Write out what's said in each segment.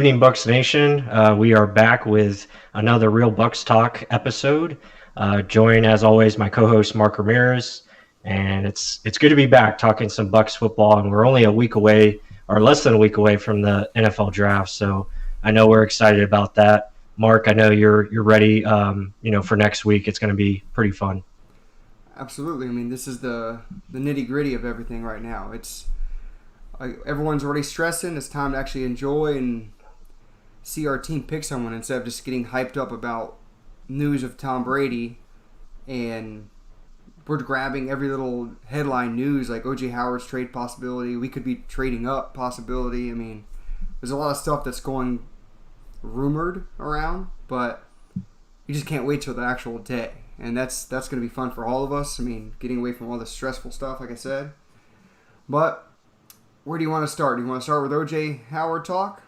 Evening, Bucks Nation. We are back with another Real Bucks Talk episode. Join, as always, my co-host Mark Ramirez, and it's good to be back talking some Bucks football. And we're only a week away, or less than a week away, from the NFL draft. So I know we're excited about that. Mark, I know you're ready. For next week, it's going to be pretty fun. Absolutely. I mean, this is the nitty gritty of everything right now. It's like everyone's already stressing. It's time to actually enjoy and see our team pick someone instead of just getting hyped up about news of Tom Brady. And we're grabbing every little headline news like O.J. Howard's trade possibility. We could be trading up possibility. I mean, there's a lot of stuff that's going rumored around, but you just can't wait till the actual day. And that's going to be fun for all of us. I mean, getting away from all the stressful stuff, like I said. But where do you want to start? Do you want to start with O.J. Howard talk?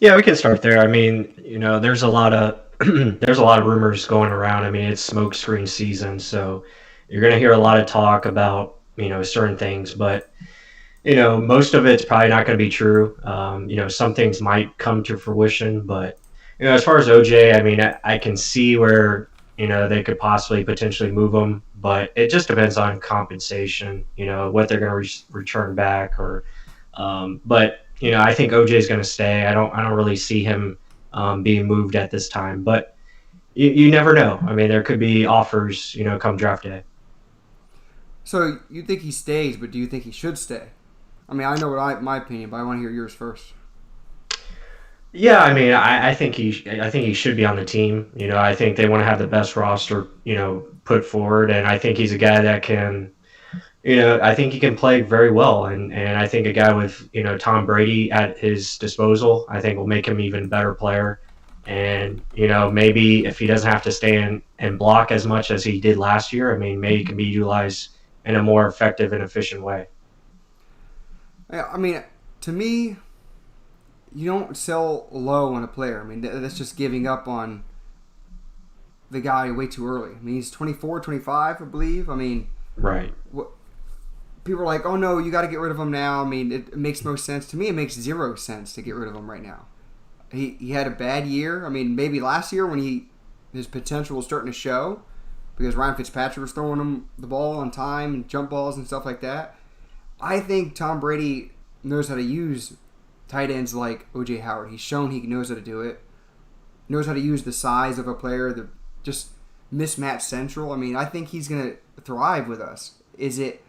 Yeah, we can start there. I mean, there's a lot of there's a lot of rumors going around. I mean, it's smokescreen season, so you're going to hear a lot of talk about certain things, but most of it's probably not going to be true. Some things might come to fruition, but as far as OJ, I mean, I can see where they could possibly potentially move him, but it just depends on compensation. What they're going to return back, but I think OJ is going to stay. I don't really see him being moved at this time, but you never know. I mean, there could be offers, come draft day. So you think he stays, but do you think he should stay? I mean, I know my opinion, but I want to hear yours first. Yeah, I mean, I think he should be on the team. I think they want to have the best roster, put forward, and I think he's a guy that can. I think he can play very well, and I think a guy with Tom Brady at his disposal, I think will make him even better player. And maybe if he doesn't have to stay and block as much as he did last year, I mean, maybe he can be utilized in a more effective and efficient way. I mean, to me, you don't sell low on a player. I mean, that's just giving up on the guy way too early. I mean, he's 24, 25, I believe. I mean, right. People are like, oh no, you got to get rid of him now. I mean, it makes no sense. To me, it makes zero sense to get rid of him right now. He had a bad year. I mean, maybe last year when his potential was starting to show because Ryan Fitzpatrick was throwing him the ball on time and jump balls and stuff like that. I think Tom Brady knows how to use tight ends like O.J. Howard. He's shown he knows how to do it. Knows how to use the size of a player, the just mismatch central. I mean, I think he's going to thrive with us. Is it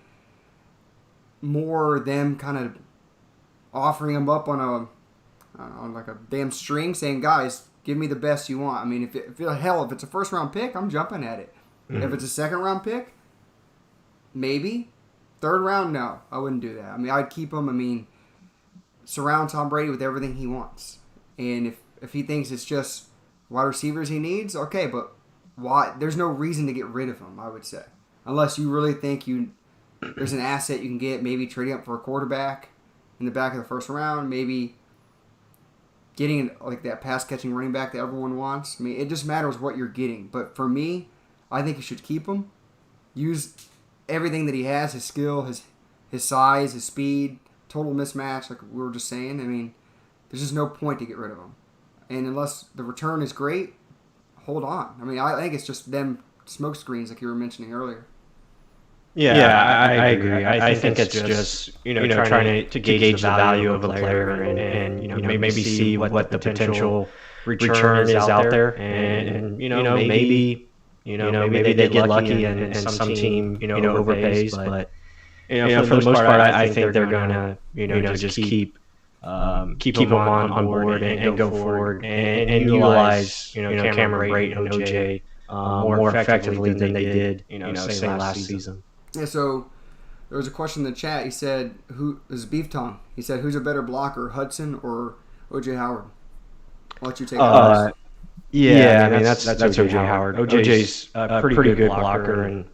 more them kind of offering him up on like a damn string, saying, "Guys, give me the best you want"? I mean, if it's a first round pick, I'm jumping at it. Mm-hmm. If it's a second round pick, maybe. Third round, no, I wouldn't do that. I mean, I'd keep him. I mean, surround Tom Brady with everything he wants, and if he thinks it's just wide receivers he needs, okay, but why? There's no reason to get rid of him, I would say, unless you really think there's an asset you can get, maybe trading up for a quarterback in the back of the first round, maybe getting like that pass-catching running back that everyone wants. I mean, it just matters what you're getting. But for me, I think you should keep him. Use everything that he has, his skill, his size, his speed, total mismatch, like we were just saying. I mean, there's just no point to get rid of him. And unless the return is great, hold on. I mean, I think it's just them smoke screens like you were mentioning earlier. Yeah, I agree. I think it's just trying to gauge the value of a player and maybe see what the potential return is out there, and maybe they get lucky and some team overpays, but for the most part I think they're gonna just keep them on board and go forward and utilize Cameron Brate and OJ more effectively than they did say last season. Yeah, so there was a question in the chat. He said, "Who is Beef Tongue?" He said, "Who's a better blocker, Hudson or O.J. Howard?" I'll let you take that. Yeah, I mean that's O.J. Howard. O.J.'s a pretty good blocker, and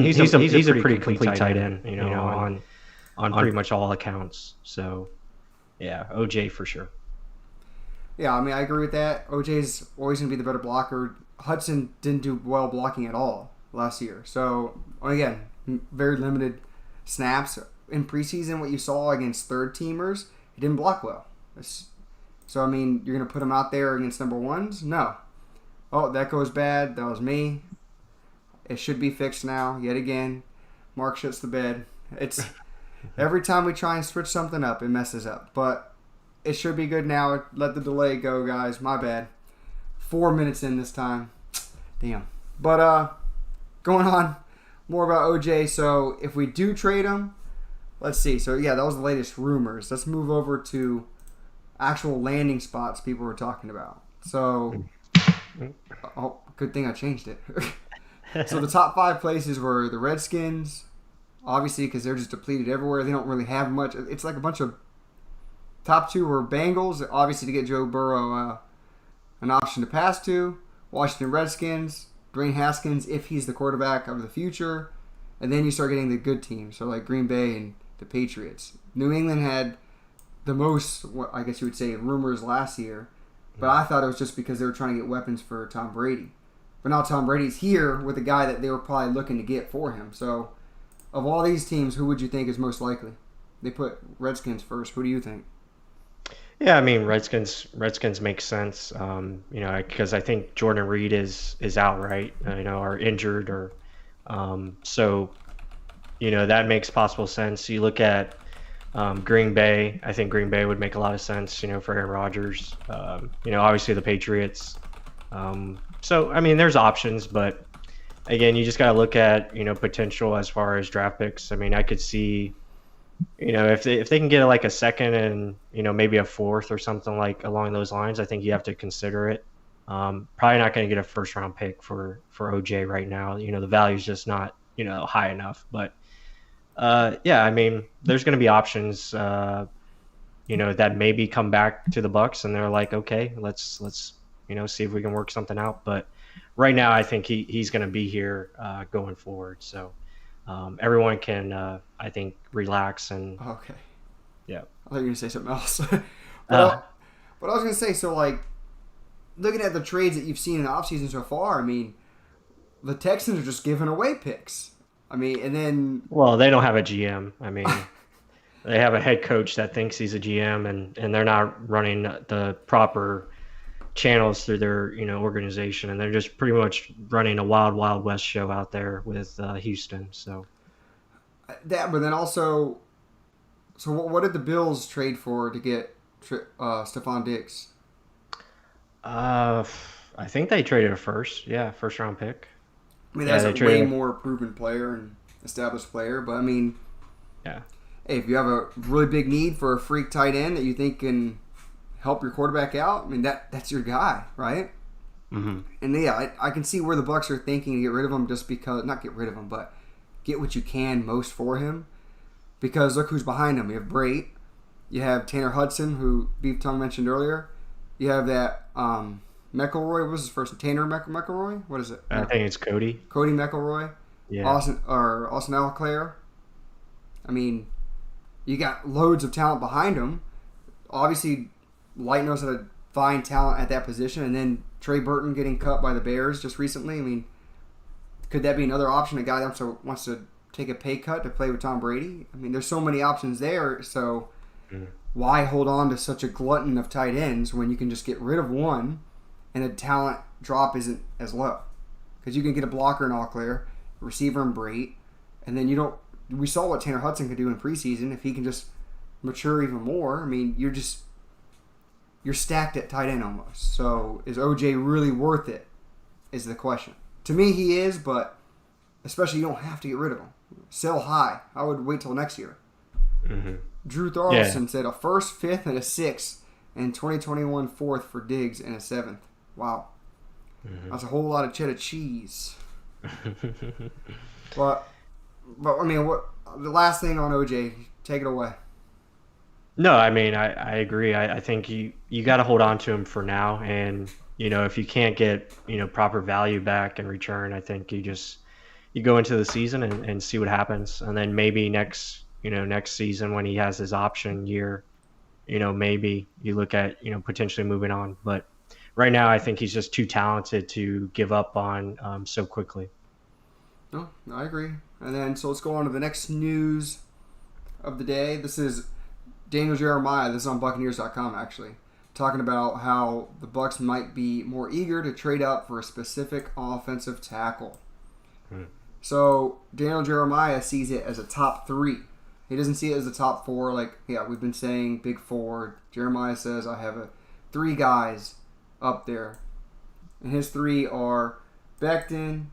he's a pretty complete tight end. On pretty much all accounts. So yeah, O.J. for sure. Yeah, I mean I agree with that. O.J.'s always gonna be the better blocker. Hudson didn't do well blocking at all last year. So again, very limited snaps in preseason. What you saw against third teamers, he didn't block well. So, I mean, you're going to put him out there against number ones? No. Oh, that goes bad. That was me. It should be fixed now. Yet again, Mark shits the bed. It's every time we try and switch something up, it messes up. But it should be good now. Let the delay go, guys. My bad. 4 minutes in this time. Damn. But going on, more about OJ. So if we do trade him, let's see. So yeah, that was the latest rumors. Let's move over to actual landing spots people were talking about. So, oh, good thing I changed it. So the top 5 places were the Redskins, obviously because they're just depleted everywhere. They don't really have much. It's like a bunch of top 2 were Bengals, obviously to get Joe Burrow an option to pass to. Washington Redskins, Dwayne Haskins if he's the quarterback of the future, and then you start getting the good teams, so like Green Bay and the Patriots. New England had the most, I guess you would say, rumors last year, but I thought it was just because they were trying to get weapons for Tom Brady. But now Tom Brady's here with a guy that they were probably looking to get for him. So, of all these teams, who would you think is most likely? They put Redskins first. Who do you think? Yeah, I mean Redskins makes sense. Because I think Jordan Reed is out, right? Or injured, or so that makes possible sense. You look at Green Bay. I think Green Bay would make a lot of sense. For Aaron Rodgers. Obviously the Patriots. So I mean, there's options, but again, you just got to look at potential as far as draft picks. I mean, I could see. If they can get like a second and maybe a fourth or something like along those lines, I think you have to consider it. Probably not going to get a first round pick for OJ right now. The value's just not high enough. But yeah, I mean, there's going to be options. That maybe come back to the Bucs and they're like, okay, let's see if we can work something out. But right now, I think he's going to be here going forward. So. Everyone can, I think, relax and. Okay. Yeah. I thought you were gonna say something else. But I was gonna say, so like, looking at the trades that you've seen in the offseason so far, I mean, the Texans are just giving away picks. I mean, and then. Well, they don't have a GM. I mean, they have a head coach that thinks he's a GM, and they're not running the proper channels through their organization, and they're just pretty much running a wild west show out there with Houston. So that, but then also, so what did the Bills trade for to get Stephon Diggs? I think they traded a first round pick. I mean, that's a way more proven player and established player, but I mean, yeah, hey, if you have a really big need for a freak tight end that you think can help your quarterback out, I mean, that's your guy, right? Mm-hmm. And yeah, I can see where the Bucs are thinking to get rid of him, just because, not get rid of him, but get what you can most for him. Because look who's behind him. You have Brait, you have Tanner Hudson, who Beef Tongue mentioned earlier. You have that McElroy. What was his first name? Tanner McElroy? What is it? I think it's Cody. Cody McElroy. Yeah. Austin Alclair. I mean, you got loads of talent behind him. Obviously, Light knows how to find talent at that position, and then Trey Burton getting cut by the Bears just recently. I mean, could that be another option? A guy that wants to take a pay cut to play with Tom Brady? I mean, there's so many options there, so why hold on to such a glutton of tight ends when you can just get rid of one and the talent drop isn't as low? Because you can get a blocker in Auclair, receiver in Brait, and then you don't. We saw what Tanner Hudson could do in preseason. If he can just mature even more, I mean, you're stacked at tight end almost. So is OJ really worth it? Is the question. To me, he is, but especially you don't have to get rid of him. Sell high. I would wait till next year. Mm-hmm. Drew Thorlson said a first, fifth, and a sixth, and 2021 fourth for Diggs and a seventh. Wow. Mm-hmm. That's a whole lot of cheddar cheese. but I mean, what the last thing on OJ? Take it away. No, I mean, I agree. I think you got to hold on to him for now, and if you can't get proper value back in return, I think you go into the season and see what happens, and then maybe next season when he has his option year, maybe you look at potentially moving on. But right now, I think he's just too talented to give up on so quickly. No, I agree. And then so let's go on to the next news of the day. This is Daniel Jeremiah. This is on Buccaneers.com actually. talking about how the Bucs might be more eager to trade up for a specific offensive tackle. So Daniel Jeremiah sees it as a top 3. He doesn't see it as a top 4. Like, yeah, we've been saying big 4. Jeremiah says I have 3 guys up there, and his 3 are Becton,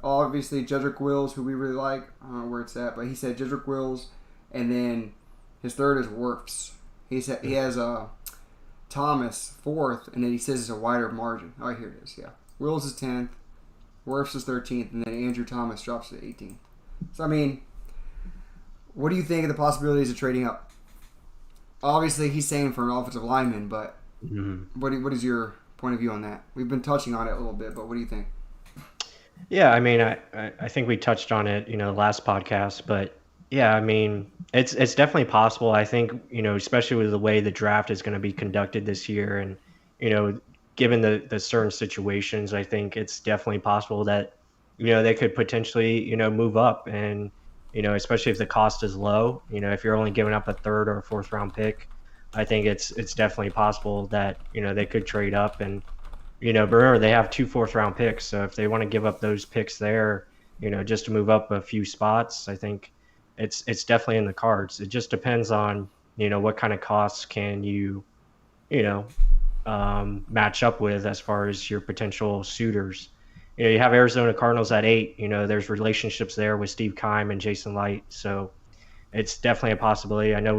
obviously Jedrick Wills, who we really like. I don't know where it's at, but he said Jedrick Wills, and then his 3rd is Wirfs. He has Thomas 4th, and then he says it's a wider margin. Oh, here it is. Yeah, Wills is 10th, Wirfs is 13th, and then Andrew Thomas drops to 18th. So I mean, what do you think of the possibilities of trading up? Obviously, he's saying for an offensive lineman, but what is your point of view on that? We've been touching on it a little bit, but what do you think? Yeah, I mean, I think we touched on it, last podcast, but yeah, I mean, it's definitely possible. I think, especially with the way the draft is going to be conducted this year, and given the certain situations, I think it's definitely possible that they could potentially move up, and especially if the cost is low, if you're only giving up a 3rd or a 4th round pick, I think it's definitely possible that they could trade up. And remember, they have 2 4th round picks, so if they want to give up those picks there, just to move up a few spots, I think it's definitely in the cards. It just depends on what kind of costs can you match up with as far as your potential suitors. You have Arizona Cardinals at 8. There's relationships there with Steve Keim and Jason Light, so it's definitely a possibility. I know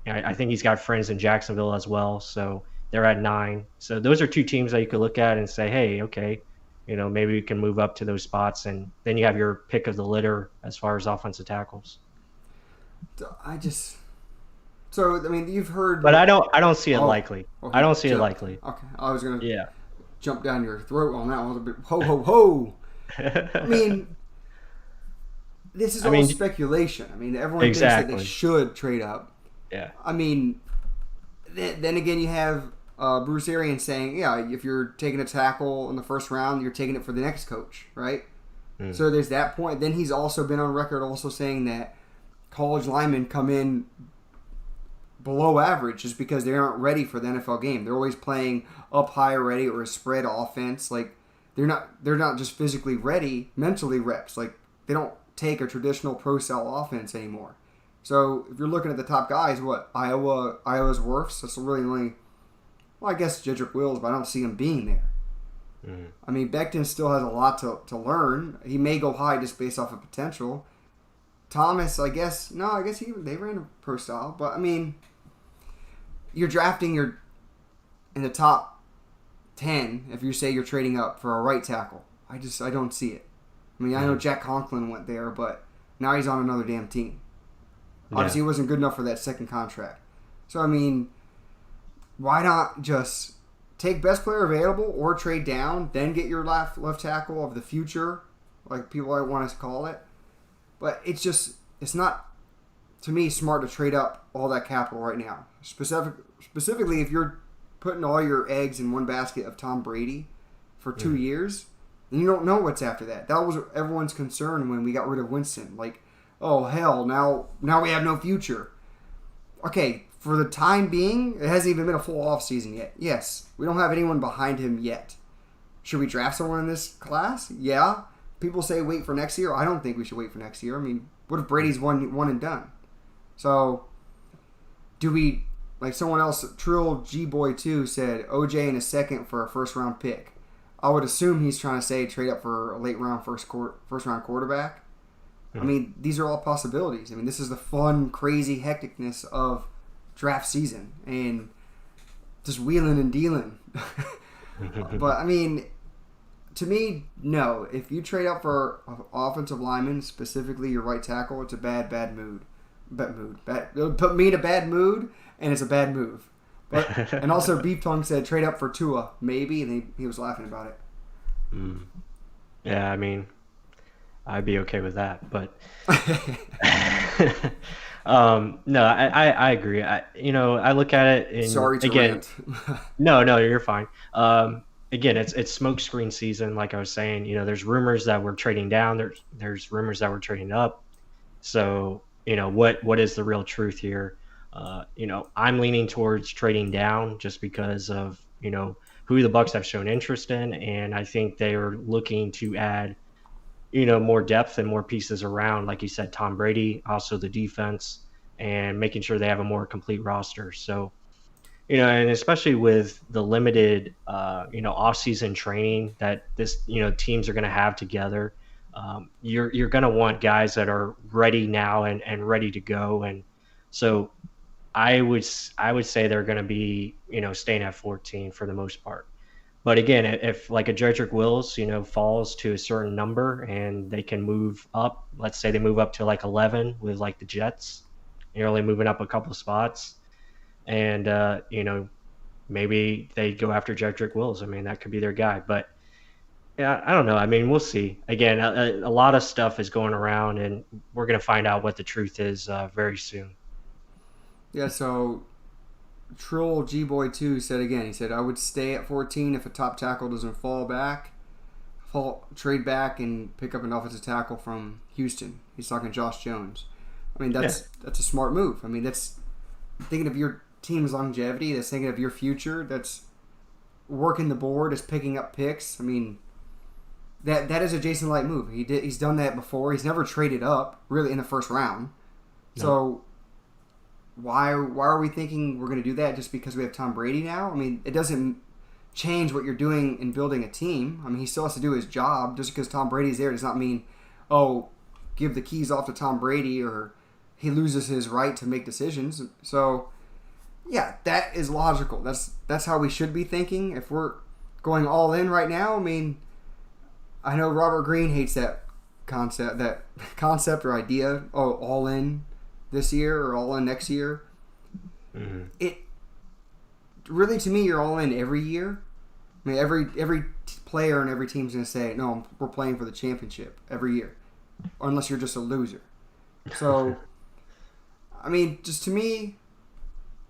I think he's got friends in Jacksonville as well, so they're at 9. So those are 2 teams that you could look at and say, hey, okay, maybe we can move up to those spots, and then you have your pick of the litter as far as offensive tackles. So I mean, you've heard, but I don't see it likely. I don't see it likely. Okay, I was gonna jump down your throat on that one a bit. Ho ho ho! I mean, this is all speculation. I mean, everyone thinks that they should trade up. Yeah. I mean, then again, you have Bruce Arians saying, yeah, if you're taking a tackle in the 1st round, you're taking it for the next coach, right? So there's that point. Then he's also been on record also saying that college linemen come in below average just because they aren't ready for the NFL game. They're always playing up high already or a spread offense. Like they're not just physically ready, mentally reps. Like they don't take a traditional pro style offense anymore. So if you're looking at the top guys, Iowa's Wirfs, that's really only, well, I guess Jedrick Wills, but I don't see him being there. I mean, Becton still has a lot to learn. He may go high just based off of potential. Thomas, I guess they ran a pro style, but I mean, you're drafting in the top 10 if you say you're trading up for a right tackle. I don't see it. I mean, I know Jack Conklin went there, but now he's on another damn team. Obviously, he wasn't good enough for that 2nd contract. So, I mean, why not just take best player available or trade down, then get your left tackle of the future, like people want to call it. But it's not, to me, smart to trade up all that capital right now. Specifically, if you're putting all your eggs in one basket of Tom Brady for 2 years, and you don't know what's after that. That was everyone's concern when we got rid of Winston. Like, oh, hell, now we have no future. Okay, for the time being, it hasn't even been a full offseason yet. Yes, we don't have anyone behind him yet. Should we draft someone in this class? Yeah. People say wait for next year. I don't think we should wait for next year. I mean, what if Brady's one and done? So, do we, like someone else, Trill G-Boy 2 said, OJ in a 2nd for a 1st round pick. I would assume he's trying to say trade up for a late round first round quarterback. I mean, these are all possibilities. I mean, this is the fun, crazy hecticness of draft season and just wheeling and dealing. But, I mean, to me, no. If you trade up for offensive lineman, specifically your right tackle, it's a bad mood. It'll put me in a bad mood, and it's a bad move. But, and also, Beef Tongue said trade up for Tua, maybe, and he was laughing about it. Yeah, I mean, I'd be okay with that, but no, I agree. I look at it and sorry to again, rant. no, you're fine. Again, it's smokescreen season, like I was saying. There's rumors that we're trading down. There's rumors that we're trading up. So what is the real truth here? I'm leaning towards trading down just because of who the Bucs have shown interest in, and I think they are looking to add more depth and more pieces around, like you said, Tom Brady, also the defense, and making sure they have a more complete roster. So, and especially with the limited, off-season training that this, teams are going to have together, you're going to want guys that are ready now and ready to go. And so I would say they're going to be, staying at 14 for the most part. But again, if like a Jedrick Wills, falls to a certain number and they can move up, let's say they move up to like 11 with like the Jets, you're only moving up a couple of spots, and maybe they go after Jedrick Wills. I mean, that could be their guy. But yeah, I don't know. I mean, we'll see. Again, a lot of stuff is going around, and we're going to find out what the truth is very soon. Yeah, so Troll G Boy 2 said again, he said, I would stay at 14 if a top tackle doesn't trade back and pick up an offensive tackle from Houston. He's talking Josh Jones. I mean, that's a smart move. I mean, that's thinking of your team's longevity, that's thinking of your future, that's working the board, that's picking up picks. I mean, that is a Jason Light move. He's done that before. He's never traded up really in the first round. No. So why are we thinking we're going to do that just because we have Tom Brady now? I mean, it doesn't change what you're doing in building a team. I mean, he still has to do his job. Just because Tom Brady's there does not mean, give the keys off to Tom Brady or he loses his right to make decisions. So, yeah, that is logical. That's how we should be thinking. If we're going all in right now, I mean, I know Robert Greene hates that concept or idea. Oh, all in this year or all in next year. Mm-hmm. It really, to me, you're all in every year. I mean, every player and every team's going to say, no, we're playing for the championship every year, unless you're just a loser. So, I mean, just to me,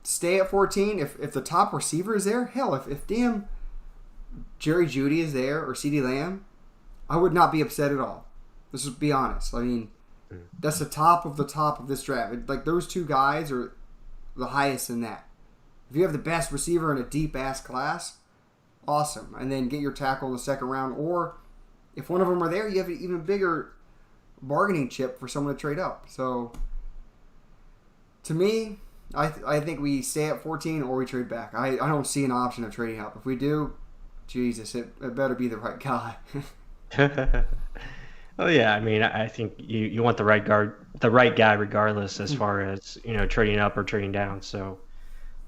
stay at 14. If the top receiver is there, hell, if damn Jerry Jeudy is there or CeeDee Lamb, I would not be upset at all. Let's just be honest. I mean, that's the top of this draft. Like, those two guys are the highest in that. If you have the best receiver in a deep-ass class, awesome. And then get your tackle in the second round. Or if one of them are there, you have an even bigger bargaining chip for someone to trade up. So, to me, I think we stay at 14 or we trade back. I don't see an option of trading up. If we do, Jesus, it better be the right guy. Oh yeah, I mean, I think you want the right guy regardless as far as trading up or trading down. So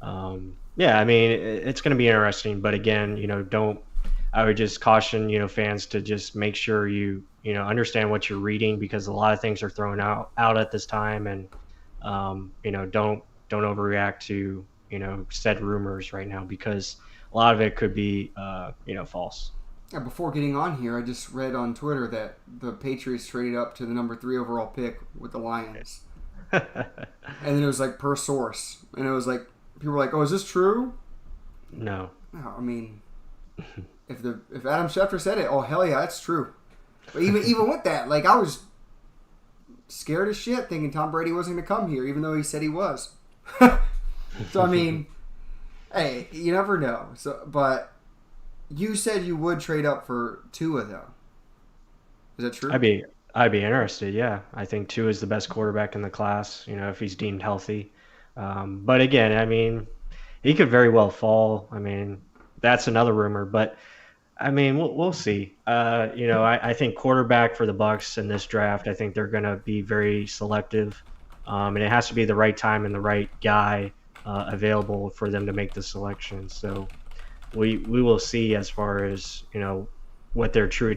yeah, I mean, it's going to be interesting, but again, I would just caution fans to just make sure you understand what you're reading, because a lot of things are thrown out at this time, and don't overreact to said rumors right now, because a lot of it could be false. Yeah, before getting on here, I just read on Twitter that the Patriots traded up to the number 3 overall pick with the Lions. And then it was like per source. And it was like, people were like, oh, is this true? No. No, I mean, if Adam Schefter said it, oh, hell yeah, that's true. But even with that, like, I was scared as shit thinking Tom Brady wasn't going to come here, even though he said he was. So, I mean, hey, you never know. So, but you said you would trade up for Tua, though. Is that true? I'd be interested. Yeah, I think Tua is the best quarterback in the class. If he's deemed healthy. But again, I mean, he could very well fall. I mean, that's another rumor. But I mean, we'll see. I think quarterback for the Bucs in this draft, I think they're going to be very selective, and it has to be the right time and the right guy available for them to make the selection. So we will see as far as what their true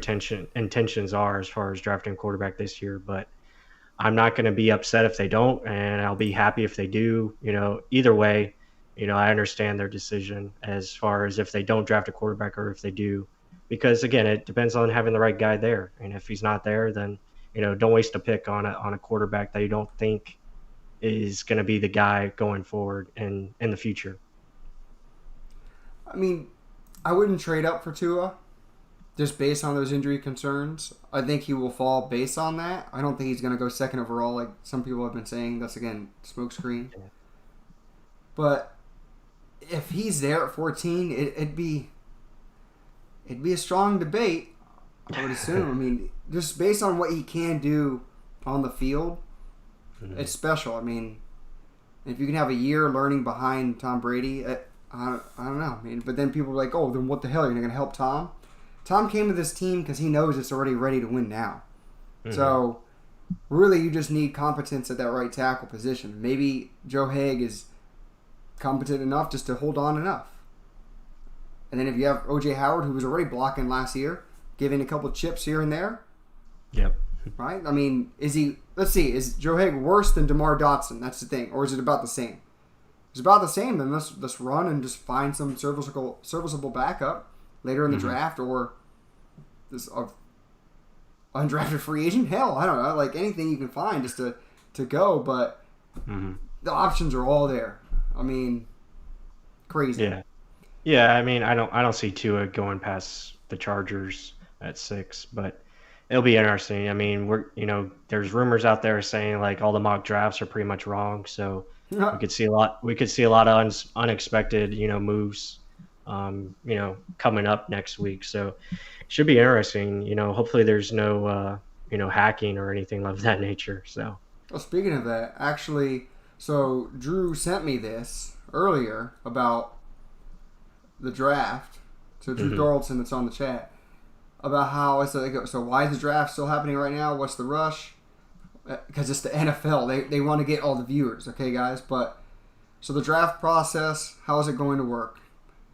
intentions are as far as drafting quarterback this year. But I'm not going to be upset if they don't, and I'll be happy if they do. Either way, I understand their decision as far as if they don't draft a quarterback or if they do, because again, it depends on having the right guy there. And if he's not there, then don't waste a pick on a quarterback that you don't think is going to be the guy going forward in the future. I mean, I wouldn't trade up for Tua just based on those injury concerns. I think he will fall based on that. I don't think he's going to go second overall like some people have been saying. That's, again, smokescreen. But if he's there at 14, it'd be a strong debate, I would assume. I mean, just based on what he can do on the field, it's special. I mean, if you can have a year learning behind Tom Brady, I don't know. I mean, but then people are like, oh, then what the hell? You're not going to help Tom? Tom came to this team because he knows it's already ready to win now. So, really, you just need competence at that right tackle position. Maybe Joe Haeg is competent enough just to hold on enough. And then if you have O.J. Howard, who was already blocking last year, giving a couple chips here and there. Yep. Right? I mean, is Joe Haeg worse than DeMar Dotson? That's the thing. Or is it about the same? If it's about the same, then let's run and just find some serviceable backup later in the draft, or this undrafted free agent. Hell, I don't know. Like anything you can find just to go, but the options are all there. I mean, crazy. Yeah. Yeah, I mean, I don't see Tua going past the Chargers at 6, but it'll be interesting. I mean, there's rumors out there saying like all the mock drafts are pretty much wrong, so we could see a lot of unexpected, moves coming up next week. So it should be interesting. Hopefully there's no hacking or anything of that nature. So well, speaking of that, actually, so Drew sent me this earlier about the draft. So Drew Doraldson, that's on the chat, about how it's like, so why is the draft still happening right now? What's the rush? Because it's the NFL. They want to get all the viewers, okay, guys? But so the draft process, how is it going to work?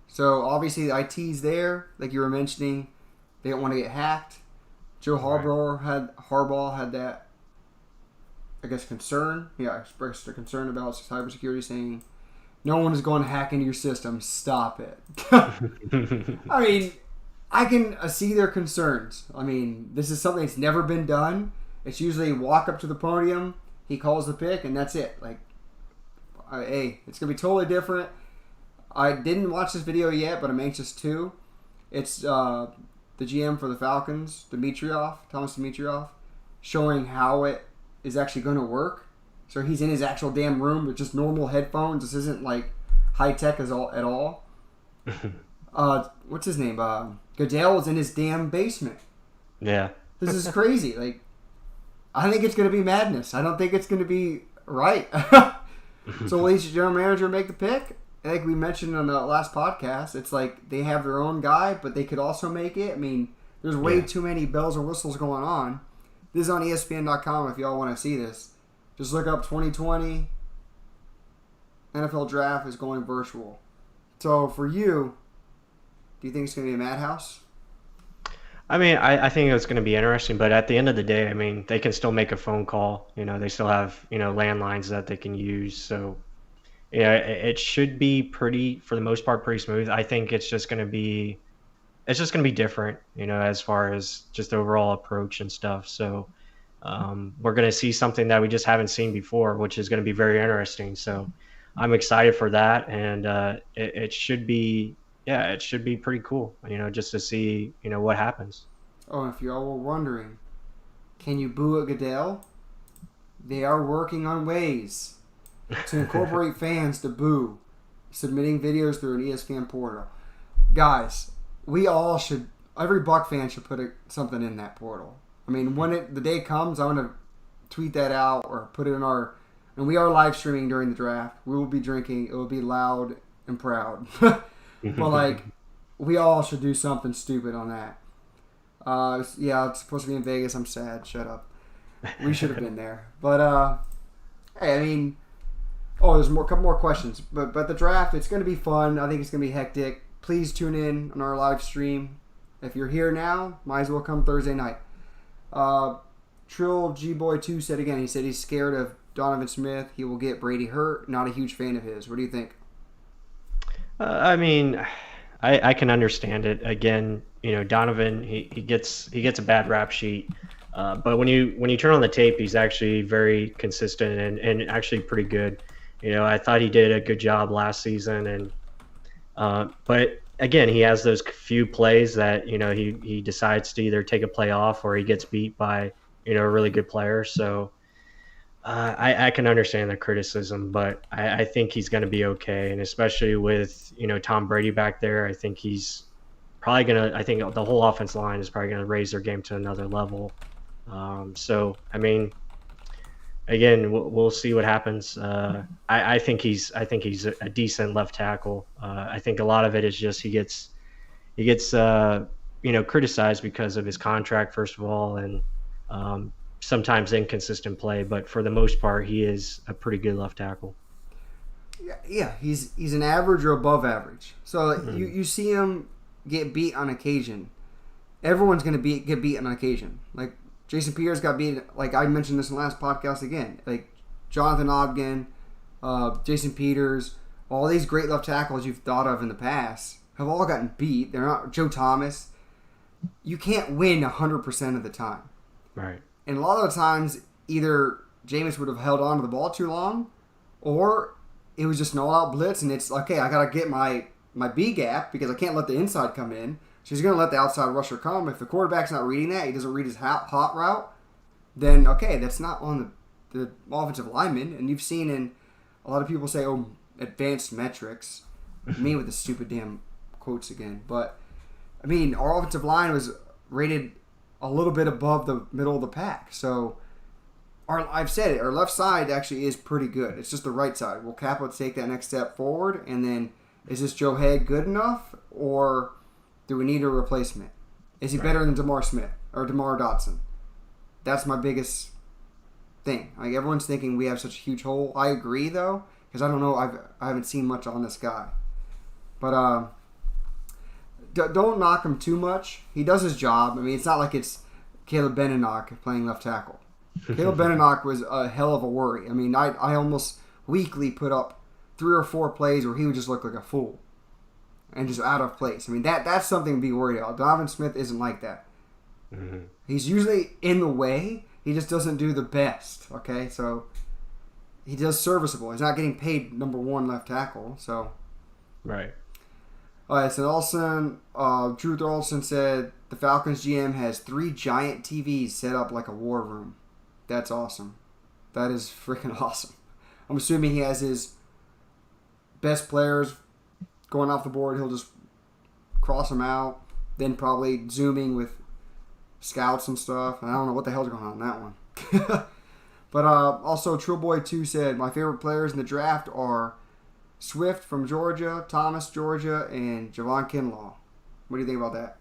So obviously the IT's there, like you were mentioning. They don't want to get hacked. Joe Harbaugh had that, I guess, concern. Yeah, expressed a concern about cybersecurity, saying no one is going to hack into your system. Stop it. I mean, I can see their concerns. I mean, this is something that's never been done. It's usually walk up to the podium, he calls the pick, and that's it. Like, hey, it's going to be totally different. I didn't watch this video yet, but I'm anxious too. It's the GM for the Falcons, Thomas Dimitroff, showing how it is actually going to work. So he's in his actual damn room with just normal headphones. This isn't like high tech at all. What's his name? Goodell is in his damn basement. Yeah. This is crazy. Like, I think it's going to be madness. I don't think it's going to be right. So will each general manager make the pick? Like we mentioned on the last podcast, it's like they have their own guy, but they could also make it. I mean, there's way too many bells and whistles going on. This is on ESPN.com if y'all want to see this. Just look up 2020 NFL Draft is going virtual. So for you, do you think it's going to be a madhouse? I mean, I think it's going to be interesting, but at the end of the day, I mean, they can still make a phone call. They still have, landlines that they can use. So, yeah, it should be for the most part, pretty smooth. I think it's just going to be different, as far as just overall approach and stuff. So, we're going to see something that we just haven't seen before, which is going to be very interesting. So, I'm excited for that, and it should be. Yeah, it should be pretty cool, just to see, what happens. Oh, if y'all were wondering, can you boo at Goodell? They are working on ways to incorporate fans to boo, submitting videos through an ESPN portal. Guys, every Buck fan should put something in that portal. I mean, when the day comes, I'm going to tweet that out or put it in and we are live streaming during the draft. We will be drinking. It will be loud and proud. But, we all should do something stupid on that. It's supposed to be in Vegas. I'm sad. Shut up. We should have been there. But, hey, I mean, there's a couple more questions. But the draft, it's going to be fun. I think it's going to be hectic. Please tune in on our live stream. If you're here now, might as well come Thursday night. Trill G-Boy 2 said again, he said he's scared of Donovan Smith. He will get Brady hurt. Not a huge fan of his. What do you think? I mean, I can understand it. Again, Donovan, he gets a bad rap sheet, but when you turn on the tape, he's actually very consistent and actually pretty good. I thought he did a good job last season, and but again, he has those few plays that he decides to either take a play off or he gets beat by a really good player. So I can understand the criticism, but I think he's going to be okay, and especially with Tom Brady back there, I think he's probably going to. I think the whole offense line is probably going to raise their game to another level. So I mean, again, we'll see what happens. I think he's a decent left tackle. I think a lot of it is just he gets criticized because of his contract first of all, and sometimes inconsistent play. But for the most part, he is a pretty good left tackle. Yeah, he's an average or above average. So Mm-hmm. you see him get beat on occasion. Everyone's going to get beat on occasion. Like Jason Pierre's got beat. Like I mentioned this in the last podcast again. Like Jonathan Ogden, Jason Peters, all these great left tackles you've thought of in the past have all gotten beat. They're not Joe Thomas. You can't win 100% of the time. Right. And a lot of the times, either Jameis would have held on to the ball too long, or it was just an all-out blitz, and it's, okay, I got to get my B gap because I can't let the inside come in. So he's going to let the outside rusher come. If the quarterback's not reading that, he doesn't read his hot route, then, okay, that's not on the offensive lineman. And you've seen in a lot of people say, oh, advanced metrics. Me with the stupid damn quotes again. But, I mean, our offensive line was rated a little bit above the middle of the pack. So, I've said it, our left side actually is pretty good. It's just the right side. Will Kappa take that next step forward? And then, is this Joe Haeg good enough? Or do we need a replacement? Is he better than DeMar Smith or DeMar Dotson? That's my biggest thing. Like, everyone's thinking we have such a huge hole. I agree, though, because I don't know. I haven't seen much on this guy. But, don't knock him too much. He does his job. I mean, it's not like it's Caleb Benenoch playing left tackle. Caleb Benenoch was a hell of a worry. I mean, I almost weekly put up 3 or 4 plays where he would just look like a fool and just out of place. I mean, that's something to be worried about. Donovan Smith isn't like that. Mm-hmm. He's usually in the way. He just doesn't do the best, okay? So he does serviceable. He's not getting paid number 1 left tackle, so. Right. All right, so Drew Thorlson said the Falcons GM has 3 giant TVs set up like a war room. That's awesome. That is freaking awesome. I'm assuming he has his best players going off the board. He'll just cross them out, then probably zooming with scouts and stuff. I don't know what the hell's going on in that one. But also, Trillboy2 said, my favorite players in the draft are Swift from Georgia, Thomas, Georgia, and Javon Kinlaw. What do you think about that?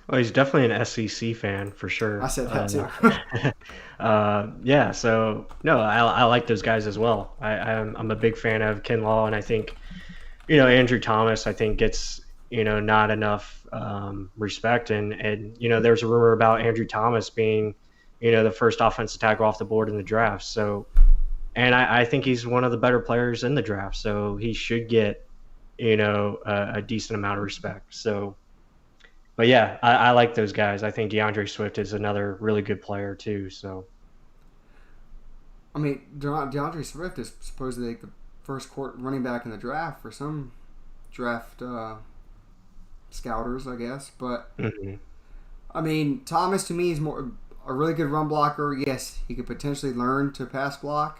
Well, he's definitely an SEC fan for sure. I said that too. Yeah, so no, I like those guys as well. I'm a big fan of Kinlaw, and I think Andrew Thomas I think gets not enough respect, and there's a rumor about Andrew Thomas being the first offensive tackle off the board in the draft. So. And I think he's one of the better players in the draft, so he should get, a decent amount of respect. So, but yeah, I like those guys. I think DeAndre Swift is another really good player too. So, I mean, DeAndre Swift is supposedly like the first running back in the draft for some draft scouters, I guess. But I mean, Thomas to me is more a really good run blocker. Yes, he could potentially learn to pass block.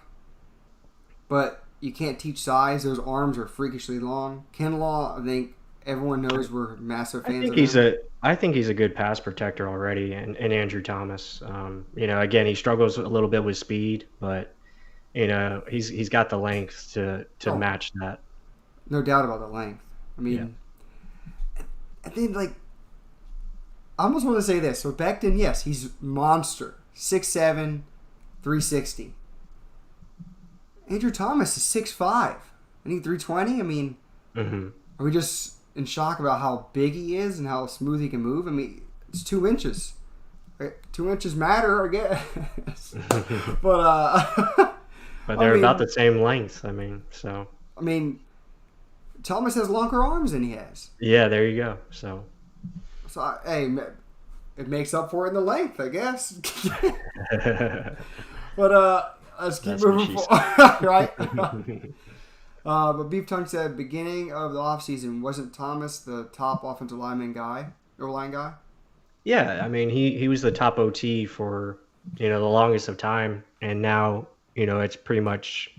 But you can't teach size. Those arms are freakishly long. Kinlaw, I think everyone knows we're massive fans of him. I think he's a good pass protector already, and Andrew Thomas. Again, he struggles a little bit with speed, but he's got the length to match that. No doubt about the length. I mean, I think I almost want to say this. So Becton, yes, he's monster, 6'7", 360. Andrew Thomas is 6'5". I think 320. I mean, are we just in shock about how big he is and how smooth he can move? I mean, it's 2 inches. 2 inches matter, I guess. But they're about the same length. I mean, so. I mean, Thomas has longer arms than he has. Yeah, there you go. So hey, it makes up for it in the length, I guess. But let's keep moving forward, right? But Beef Tongue said, beginning of the offseason, wasn't Thomas the top offensive line guy? Yeah, I mean, he was the top OT for the longest of time, and now it's pretty much,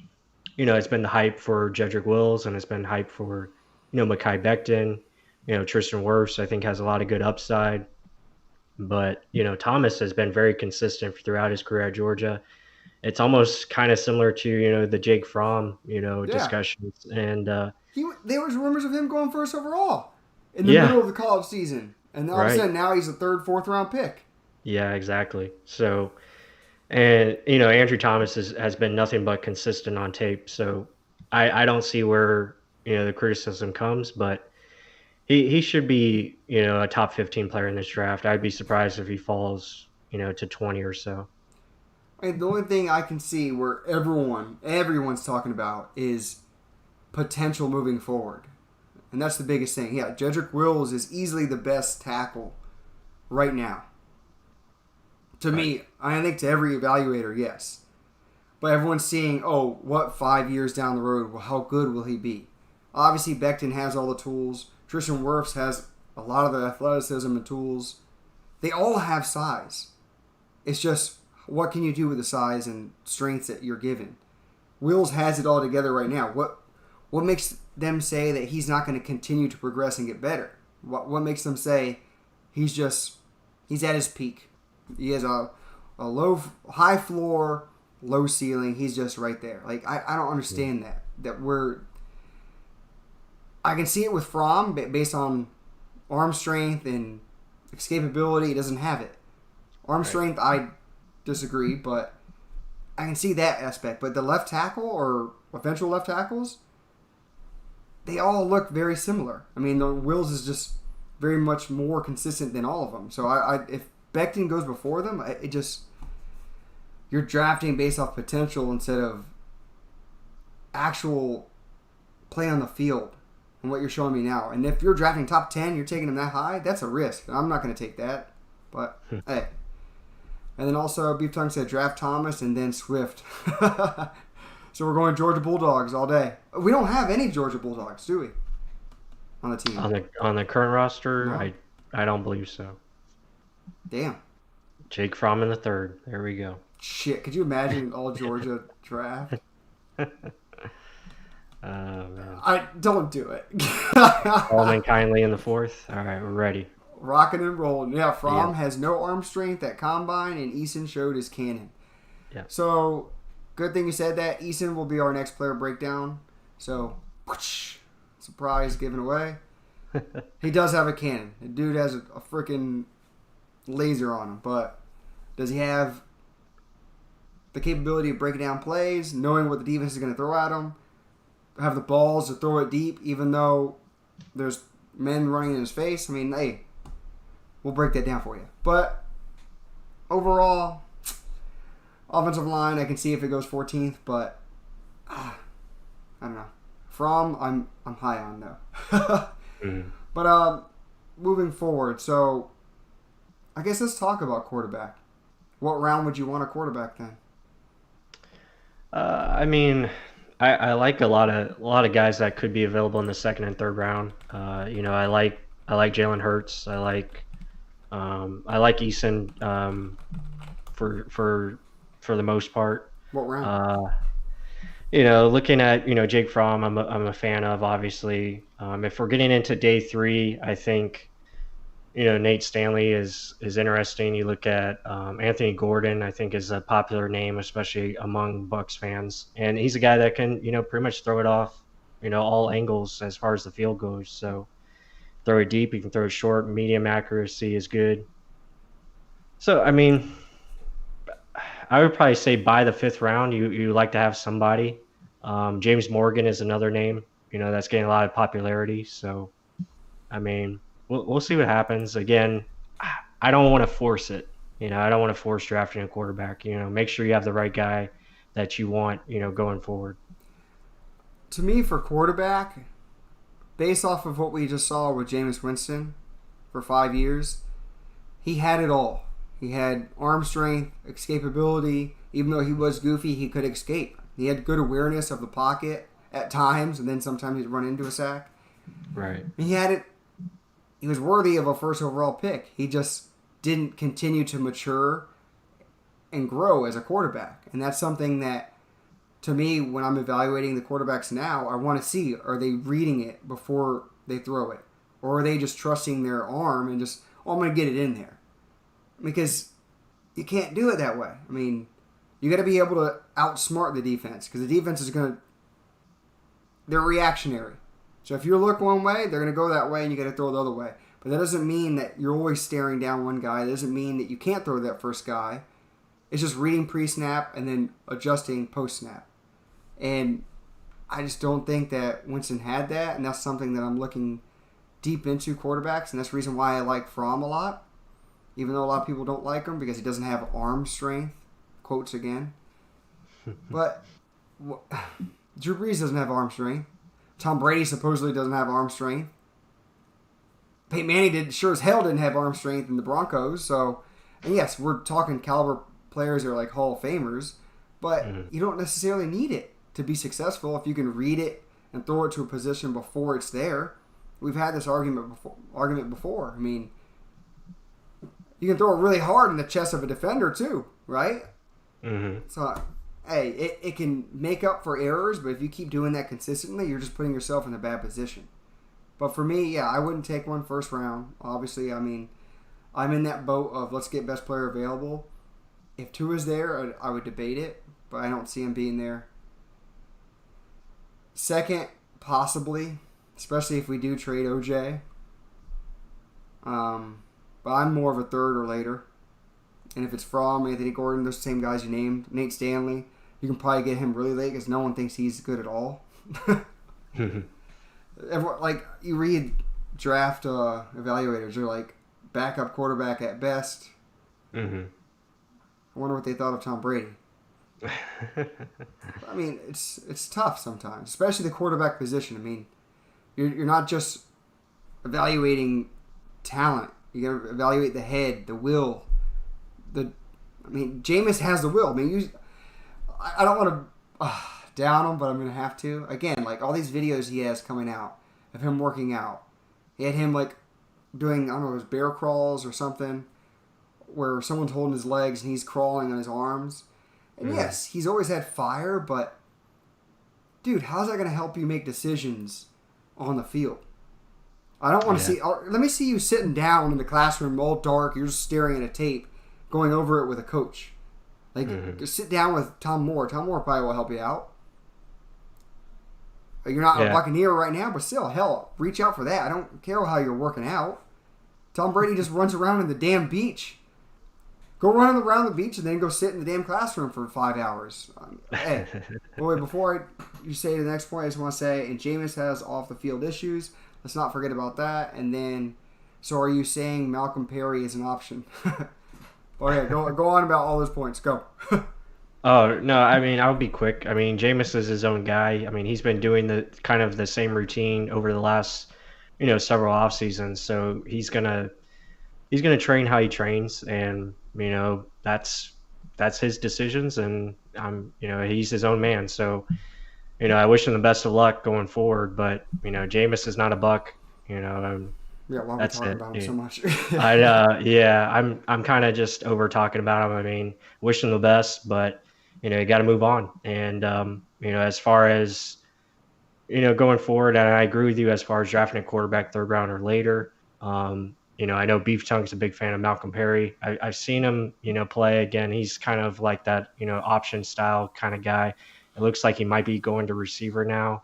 it's been the hype for Jedrick Wills and it's been hype for, Mekhi Becton. Tristan Wirfs, I think, has a lot of good upside. But, Thomas has been very consistent throughout his career at Georgia. It's almost kind of similar to, the Jake Fromm, Yeah. discussions. And, There was rumors of him going first overall in the yeah, middle of the college season, and all of a right. sudden now he's a third, fourth round pick. Yeah, exactly. So, and, Andrew Thomas has been nothing but consistent on tape. So I don't see where, the criticism comes, but he should be, a top 15 player in this draft. I'd be surprised if he falls, to 20 or so. And the only thing I can see where everyone's talking about is potential moving forward, and that's the biggest thing. Yeah, Jedrick Wills is easily the best tackle right now. To Right. me, I think to every evaluator, yes. But everyone's seeing, oh, what 5 years down the road, well, how good will he be? Obviously, Becton has all the tools. Tristan Wirfs has a lot of the athleticism and tools. They all have size. It's just, what can you do with the size and strengths that you're given? Wills has it all together right now. What makes them say that he's not going to continue to progress and get better? What makes them say he's at his peak? He has a high floor, low ceiling. He's just right there. Like I don't understand that. I can see it with Fromm based on arm strength and escapability. He doesn't have it. Arm Right. strength, I disagree, but I can see that aspect. But the left tackle or eventual left tackles, they all look very similar. I mean, the Wills is just very much more consistent than all of them. So if Becton goes before them, it just, you're drafting based off potential instead of actual play on the field and what you're showing me now. And if you're drafting top 10, you're taking them that high, that's a risk. I'm not going to take that. But hey. And then also, Beef Tongue said draft Thomas and then Swift. So we're going Georgia Bulldogs all day. We don't have any Georgia Bulldogs, do we? On the team. On the current roster, No. I don't believe so. Damn. Jake Fromm in the third. There we go. Shit. Could you imagine all Georgia draft? Man. I don't do it. Coleman kindly in the fourth. All right, we're ready. Rocking and rolling. Yeah, Fromm Yeah. has no arm strength at combine, and Eason showed his cannon. Yeah. So, good thing you said that. Eason will be our next player breakdown. So, whoosh, surprise given away. He does have a cannon. The dude has a freaking laser on him, but does he have the capability of breaking down plays, knowing what the defense is going to throw at him, have the balls to throw it deep, even though there's men running in his face? I mean, hey, we'll break that down for you. But overall, offensive line, I can see if it goes 14th, but I don't know. From I'm high on though. But moving forward, so I guess let's talk about quarterback. What round would you want a quarterback then? I mean, I like a lot of guys that could be available in the second and third round. I like Jalen Hurts. I like Eason for the most part. What round? Looking at Jake Fromm, I'm a fan of, obviously. If we're getting into day three, I think Nate Stanley is interesting. You look at Anthony Gordon, I think is a popular name, especially among Bucs fans, and he's a guy that can pretty much throw it off all angles as far as the field goes. So throw it deep, you can throw it short, medium accuracy is good. So I mean, I would probably say by the fifth round, you like to have somebody. James Morgan is another name, that's getting a lot of popularity. So, I mean, we'll see what happens. Again, I don't want to force it. I don't want to force drafting a quarterback. Make sure you have the right guy that you want, going forward. To me, for quarterback, based off of what we just saw with Jameis Winston for 5 years, he had it all. He had arm strength, escapability. Even though he was goofy, he could escape. He had good awareness of the pocket at times, and then sometimes he'd run into a sack. Right. He had it. He was worthy of a first overall pick. He just didn't continue to mature and grow as a quarterback. And that's something that to me, when I'm evaluating the quarterbacks now, I want to see, are they reading it before they throw it? Or are they just trusting their arm and just, I'm going to get it in there? Because you can't do it that way. I mean, you got to be able to outsmart the defense because the defense is they're reactionary. So if you look one way, they're going to go that way and you got to throw the other way. But that doesn't mean that you're always staring down one guy. That doesn't mean that you can't throw that first guy. It's just reading pre-snap and then adjusting post-snap. And I just don't think that Winston had that, and that's something that I'm looking deep into quarterbacks, and that's the reason why I like Fromm a lot, even though a lot of people don't like him because he doesn't have arm strength, quotes again. But Drew Brees doesn't have arm strength. Tom Brady supposedly doesn't have arm strength. Peyton Manning sure as hell didn't have arm strength in the Broncos. So, and yes, we're talking caliber players that are like Hall of Famers, but you don't necessarily need it to be successful if you can read it and throw it to a position before it's there. We've had this argument before. I mean, you can throw it really hard in the chest of a defender too, right? Mm-hmm. So, hey, it can make up for errors, but if you keep doing that consistently, you're just putting yourself in a bad position. But for me, yeah, I wouldn't take one first round. Obviously, I mean, I'm in that boat of let's get best player available. If Tua's there, I would debate it, but I don't see him being there. Second, possibly, especially if we do trade OJ. But I'm more of a third or later. And if it's Fromm, Anthony Gordon, those same guys you named, Nate Stanley, you can probably get him really late because no one thinks he's good at all. Everyone, like, you read draft evaluators, they're like backup quarterback at best. Mm-hmm. I wonder what they thought of Tom Brady. I mean, it's tough sometimes, especially the quarterback position. I mean, you're not just evaluating talent. You got to evaluate the head, the will. Jameis has the will. I mean, I don't want to down him, but I'm going to have to. Again, like all these videos he has coming out of him working out. He had him like doing, I don't know, his bear crawls or something where someone's holding his legs and he's crawling on his arms. And yes, he's always had fire, but dude, how's that going to help you make decisions on the field? I don't want to see. Let me see you sitting down in the classroom, all dark. You're just staring at a tape, going over it with a coach. Like, just sit down with Tom Moore. Tom Moore probably will help you out. You're not a Buccaneer right now, but still, hell, reach out for that. I don't care how you're working out. Tom Brady just runs around in the damn beach. Go run around the beach and then go sit in the damn classroom for 5 hours. Hey, boy, before you say the next point, I just want to say, and Jameis has off-the-field issues. Let's not forget about that. And then, so are you saying Malcolm Perry is an option? Oh, yeah, go on about all those points. Go. Oh, no, I mean, I'll be quick. I mean, Jameis is his own guy. I mean, he's been doing the kind of the same routine over the last, several off seasons. So he's gonna train how he trains, and that's his decisions, and he's his own man. So I wish him the best of luck going forward. But Jameis is not a Buck. Yeah, why are we talking about him so much? I'm kind of just over talking about him. I mean, wish him the best, but you got to move on. And as far as going forward, and I agree with you as far as drafting a quarterback third round or later. I know Beef Chunk's a big fan of Malcolm Perry. I've seen him play again. He's kind of like that option style kind of guy. It looks like he might be going to receiver now.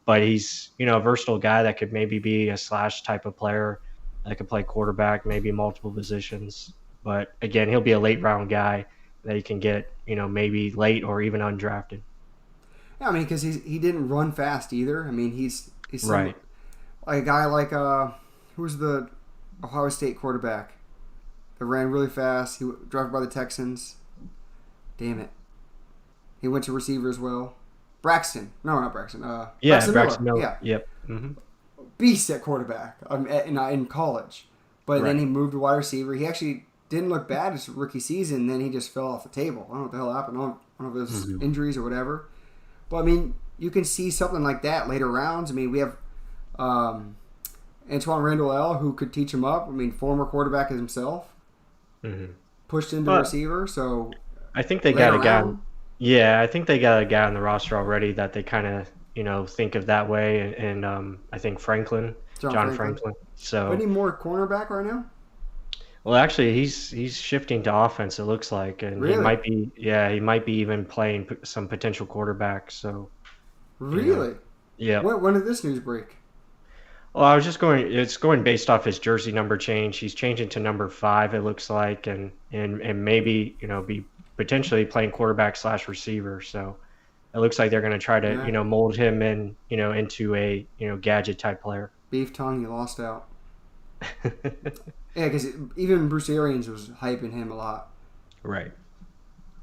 But he's, a versatile guy that could maybe be a slash type of player that could play quarterback, maybe multiple positions. But again, he'll be a late round guy that you can get, maybe late or even undrafted. Yeah, I mean, because he didn't run fast either. I mean, he's right. Like a guy like who's the Ohio State quarterback that ran really fast. He was drafted by the Texans. Damn it. He went to receiver as well. Braxton. No, not Braxton. Braxton Miller. Yeah. Yep. Mm-hmm. Beast at quarterback in college. But then he moved to wide receiver. He actually didn't look bad his rookie season. Then he just fell off the table. I don't know what the hell happened. I don't know if it was injuries or whatever. But, I mean, you can see something like that later rounds. I mean, we have Antoine Randall L., who could teach him up. I mean, former quarterback himself. Pushed into receiver. So I think they got a guy. Yeah, I think they got a guy on the roster already that they kind of, think of that way, and I think John John Franklin. Franklin. But So, any more cornerback right now? well, actually, he's shifting to offense. It looks like, and Really? he might be even playing some potential quarterback. So, you know, Really? yeah. When did this news break? Well, I was just going. It's going based off his jersey number change. He's changing to number 5. It looks like, and maybe be potentially playing quarterback slash receiver. So it looks like they're going to try to Yeah. mold him in into a gadget type player. Beef tongue, you lost out. Yeah, because even Bruce Arians was hyping him a lot. Right.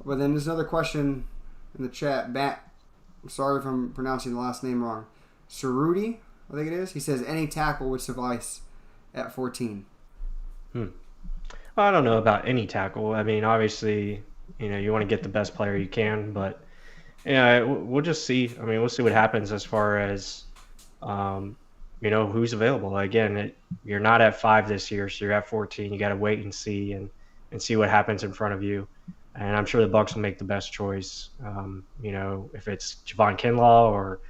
But then there's another question in the chat. I'm sorry if I'm pronouncing the last name wrong. Cerruti, I think it is. He says any tackle would suffice at 14. Hmm. Well, I don't know about any tackle. I mean, obviously, you want to get the best player you can, but yeah, we'll just see. I mean, we'll see what happens as far as um, who's available. Again, you're not at 5 this year, so you're at 14. You got to wait and see and see what happens in front of you. And I'm sure the Bucs will make the best choice. If it's Javon Kinlaw or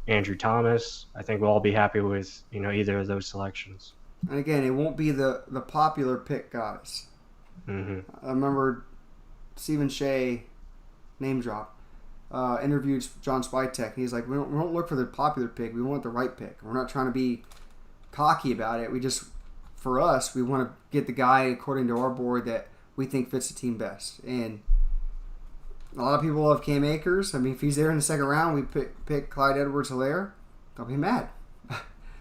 Andrew Thomas, I think we'll all be happy with either of those selections. And again, it won't be the popular pick guys. Hmm. I remember Stephen Shea, name drop, interviewed John Spytek. He's like, we don't look for the popular pick. We want the right pick. We're not trying to be cocky about it. For us, we want to get the guy according to our board that we think fits the team best. And a lot of people love Cam Akers. I mean, if he's there in the second round, we pick Clyde Edwards-Helaire, they'll be mad.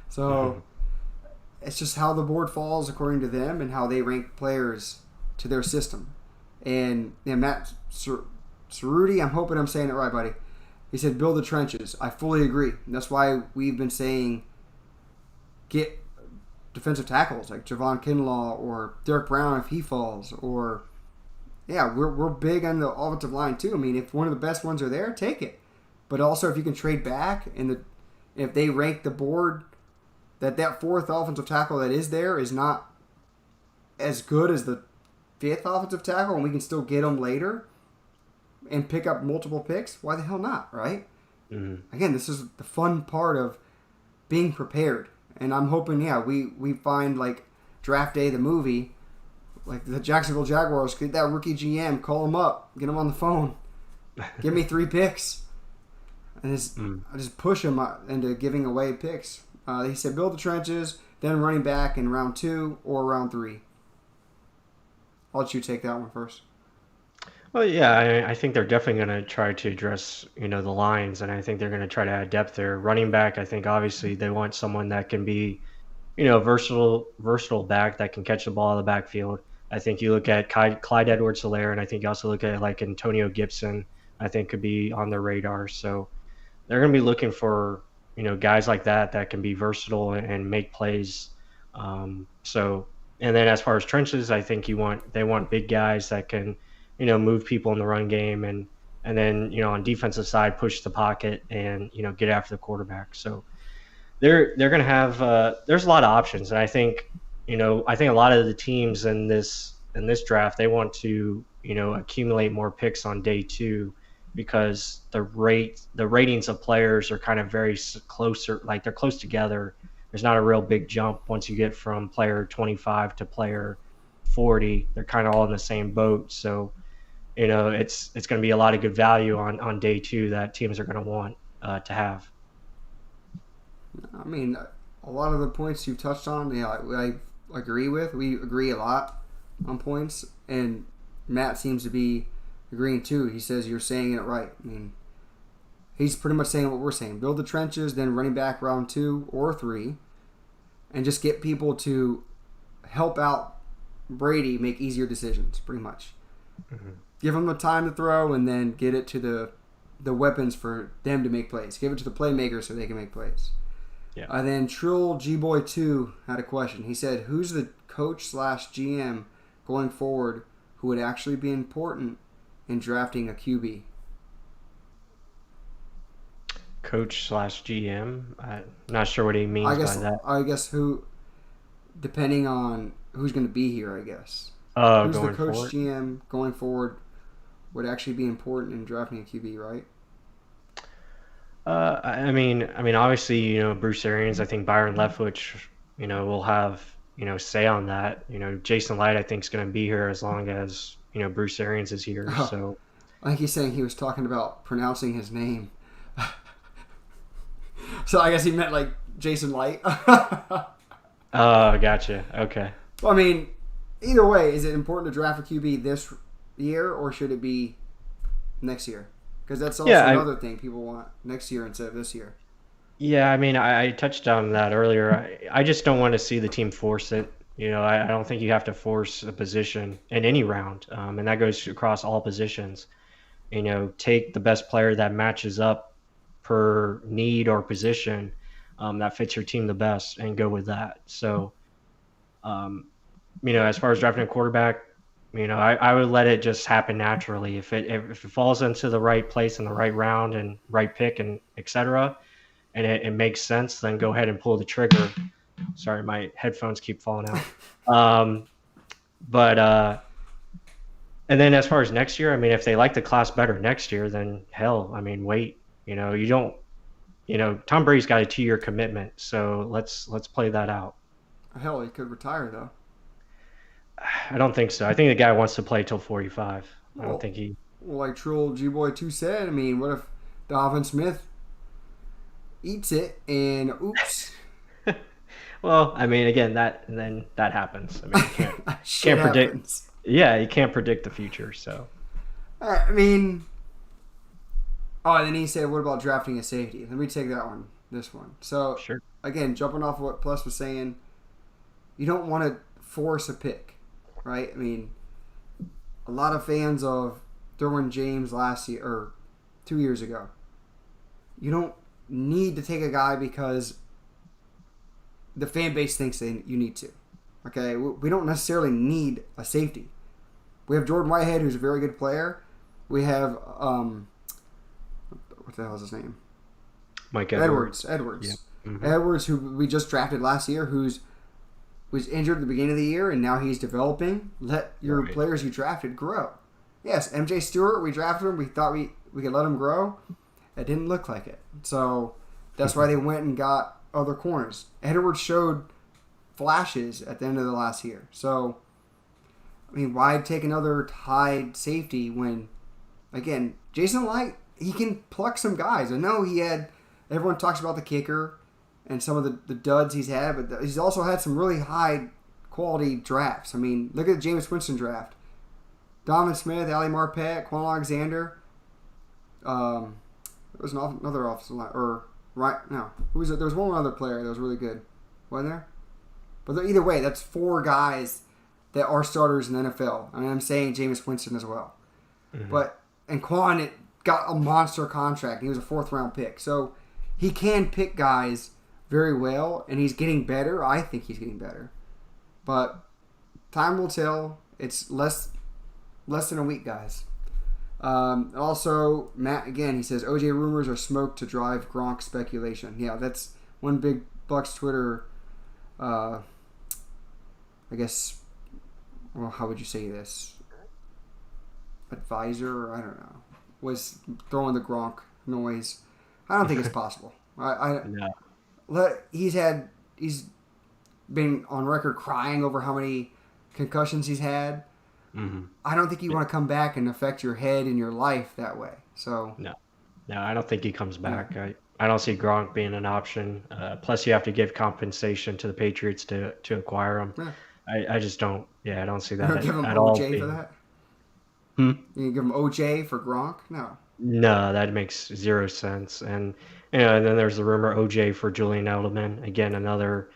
So it's just how the board falls according to them and how they rank players to their system. And Matt Cerruti, I'm hoping I'm saying it right, buddy. He said, build the trenches. I fully agree. And that's why we've been saying get defensive tackles like Javon Kinlaw or Derek Brown if he falls. Or, yeah, we're big on the offensive line too. I mean, if one of the best ones are there, take it. But also if you can trade back and if they rank the board that fourth offensive tackle that is there is not as good as the fifth offensive tackle and we can still get them later and pick up multiple picks, why the hell not, right? Mm-hmm. Again, this is the fun part of being prepared. And I'm hoping, we find like Draft Day, the movie, like the Jacksonville Jaguars, get that rookie GM, call him up, get him on the phone, give me 3 picks. And I just push him into giving away picks. He said build the trenches, then running back in round 2 or round 3. I'll let you take that one first. Well, yeah, I think they're definitely going to try to address, the lines, and I think they're going to try to add depth there. Running back, I think obviously they want someone that can be, versatile back that can catch the ball in the backfield. I think you look at Clyde Edwards-Helaire, and I think you also look at like Antonio Gibson. I think could be on their radar. So they're going to be looking for guys like that can be versatile and make plays. And then as far as trenches, I think they want big guys that can move people in the run game and then on defensive side push the pocket and get after the quarterback. So they're going to have there's a lot of options, and I think a lot of the teams in this draft, they want to accumulate more picks on day 2 because the ratings of players are kind of very closer, like they're close together. There's not a real big jump once you get from player 25 to player 40. They're kind of all in the same boat. So it's going to be a lot of good value on day 2 that teams are going to want to have. I mean, a lot of the points you touched on, I agree with. We agree a lot on points, and Matt seems to be agreeing too. He says you're saying it right. I mean, he's pretty much saying what we're saying. Build the trenches, then running back round 2 or 3, and just get people to help out Brady make easier decisions, pretty much. Mm-hmm. Give him the time to throw, and then get it to the weapons for them to make plays. Give it to the playmakers so they can make plays. Yeah. And then Trill G-Boy 2 had a question. He said, who's the coach/GM going forward who would actually be important in drafting a QB? Coach/GM? I'm not sure what he means by that. I guess who, depending on who's going to be here, I guess. Who's the coach forward? GM going forward would actually be important in drafting a QB, right? Obviously, Bruce Arians. I think Byron Leftwich, will have say on that. Jason Light, I think, is going to be here as long as Bruce Arians is here. Oh, So I think he's saying he was talking about pronouncing his name. So I guess he meant like Jason Light. oh, gotcha. Okay. Well, I mean, either way, is it important to draft a QB this year or should it be next year? Because that's also another thing people want next year instead of this year. Yeah, I touched on that earlier. I just don't want to see the team force it. I don't think you have to force a position in any round, and that goes across all positions. Take the best player that matches up per need or position that fits your team the best and go with that. So, as far as drafting a quarterback, I would let it just happen naturally. If it falls into the right place in the right round and right pick and etc., and it makes sense, then go ahead and pull the trigger. Sorry, my headphones keep falling out. And then as far as next year, if they like the class better next year, then hell, wait. You don't. Tom Brady's got a 2-year commitment, so let's play that out. Hell, he could retire though. I don't think so. I think the guy wants to play till 45. I don't think he. Well, like True Old G-Boy 2 said, what if Dalvin Smith eats it and oops? Well, again, that happens. You can't predict. Happens. Yeah, you can't predict the future. So. And then he said, "What about drafting a safety?" Let me take that one. This one. So, sure. Again, jumping off what Plus was saying, you don't want to force a pick, right? A lot of fans of Derwin James last year or 2 years ago. You don't need to take a guy because the fan base thinks you need to. Okay, we don't necessarily need a safety. We have Jordan Whitehead, who's a very good player. We have what the hell is his name? Mike Edwards. Yeah. Mm-hmm. Edwards, who we just drafted last year, was injured at the beginning of the year, and now he's developing. Let your players you drafted grow. Yes, MJ Stewart, we drafted him. We thought we could let him grow. It didn't look like it. So that's why they went and got other corners. Edwards showed flashes at the end of the last year. So, why take another tied safety when, again, Jason Light, he can pluck some guys. I know everyone talks about the kicker and some of the duds he's had, but he's also had some really high quality drafts. Look at the Jameis Winston draft. Donovan Smith, Ali Marpet, Quan Alexander. There was another offensive line. Who was it? There was one other player that was really good. Wasn't there? But either way, that's 4 guys that are starters in the NFL. I'm saying Jameis Winston as well. Mm-hmm. And Quan got a monster contract. He was a 4th-round pick. So he can pick guys very well, and he's getting better. I think he's getting better. But time will tell. It's less than a week, guys. Also, Matt, again, he says, OJ rumors are smoke to drive Gronk speculation. Yeah, that's one big Bucs Twitter, I guess, well, how would you say this? Advisor, I don't know, was throwing the Gronk noise. I don't think it's possible. No. He's been on record crying over how many concussions he's had. Mm-hmm. I don't think you want to come back and affect your head and your life that way. So no, I don't think he comes back. Yeah. I don't see Gronk being an option. Plus, you have to give compensation to the Patriots to acquire him. Yeah. I just don't. Yeah, I don't see that give him at OJ all. For that? You give him OJ for Gronk? No. No, that makes 0 sense. And and then there's the rumor OJ for Julian Edelman. Again, another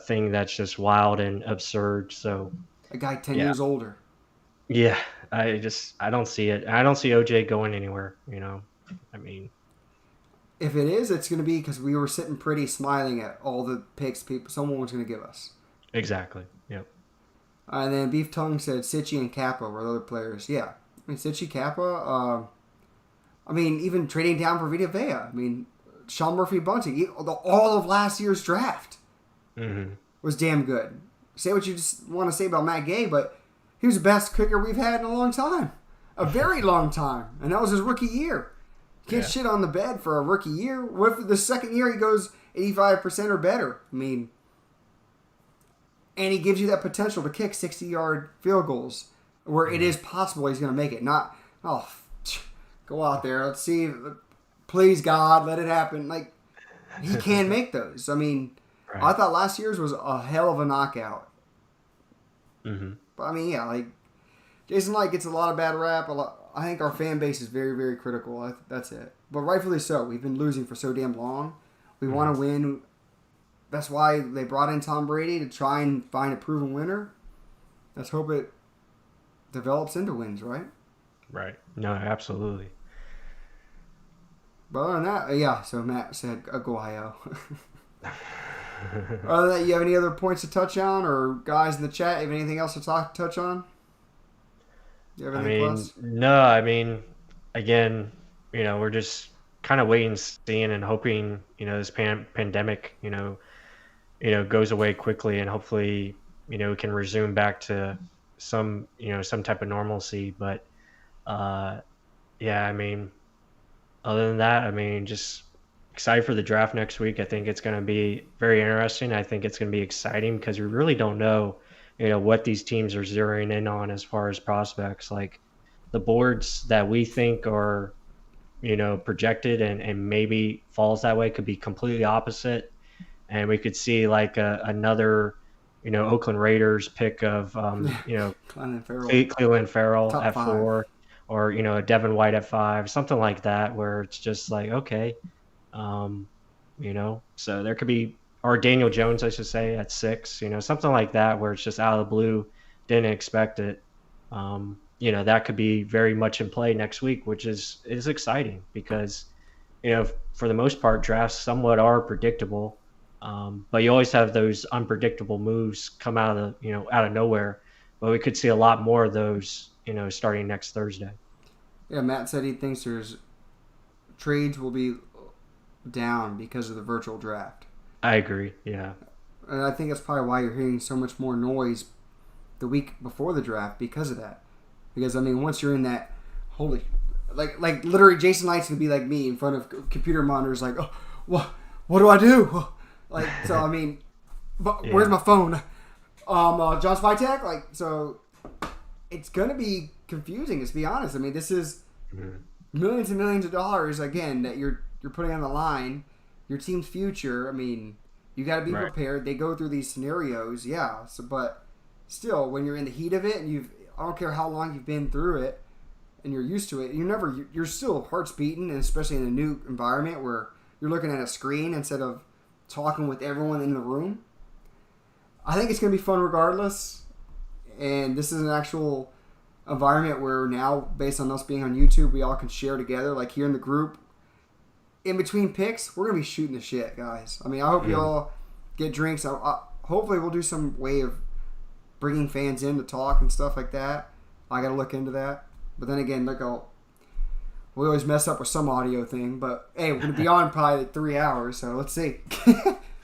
thing that's just wild and absurd. So a guy 10 years older. Yeah, I don't see it. I don't see OJ going anywhere. If it is, it's going to be because we were sitting pretty, smiling at all the picks someone was going to give us. Exactly. Yep. And then Beef Tongue said Sitchy and Kappa were the other players. Yeah, Sitchy, Kappa. Even trading down for Vita Vea. Sean Murphy Bunting. All of last year's draft was damn good. Say what you just want to say about Matt Gay, but he was the best kicker we've had in a long time. a very long time, and that was his rookie year. You can't shit on the bed for a rookie year. What if the second year he goes 85% or better? I mean, and he gives you that potential to kick 60-yard field goals where it is possible he's going to make it. Not, go out there, let's see, please God, let it happen. Like, he can make those. I mean, right. I thought last year's was a hell of a knockout. Mm-hmm. But I mean, yeah, like Jason Light gets a lot of bad rap. I think our fan base is very, very critical. That's it. But rightfully so. We've been losing for so damn long. We want to win. That's why they brought in Tom Brady, to try and find a proven winner. Let's hope it develops into wins, right? Right. No, absolutely. But other than that, yeah, so Matt said, go IO. Other than that, you have any other points to touch on, or guys in the chat, have anything else to touch on? You have anything plus? No, I mean, again, we're just kind of waiting, seeing, and hoping, this pandemic, goes away quickly, and hopefully, we can resume back to some type of normalcy. But, yeah, I mean, other than that, I mean, just excited for the draft next week. I think it's going to be very interesting. I think it's going to be exciting because we really don't know, what these teams are zeroing in on as far as prospects. Like the boards that we think are, projected and maybe falls that way could be completely opposite. And we could see like another, Oakland Raiders pick of, Cleveland Farrell Top at 5. 4, or, a Devin White at 5, something like that, where it's just like, okay, so there could be, or Daniel Jones, I should say, at 6, something like that, where it's just out of the blue, didn't expect it. That could be very much in play next week, which is exciting because, for the most part, drafts somewhat are predictable. But you always have those unpredictable moves come out of nowhere. But we could see a lot more of those, starting next Thursday. Yeah, Matt said he thinks trades will be down because of the virtual draft. I agree, yeah. And I think that's probably why you're hearing so much more noise the week before the draft because of that. Because, I mean, once you're in that, like literally Jason Light's going to be like me in front of computer monitors like, oh, what do I do? Like, so, I mean, but where's my phone? John Spytek? Like, so it's going to be confusing, let's be honest. I mean, this is millions and millions of dollars, again, that you're putting on the line. Your team's future, I mean, you got to be prepared. They go through these scenarios, yeah. So, but still, when you're in the heat of it, and I don't care how long you've been through it, and you're used to it, you're still heart's beating, and especially in a new environment where you're looking at a screen instead of talking with everyone in the room. I think it's going to be fun regardless, and this is an actual environment where now, based on us being on YouTube, we all can share together, like here in the group. In between picks, we're going to be shooting the shit, guys. I mean, I hope you all get drinks. Hopefully we'll do some way of bringing fans in to talk and stuff like that. I got to look into that. But then again, we always mess up with some audio thing. But, hey, we're going to be on probably 3 hours, so let's see.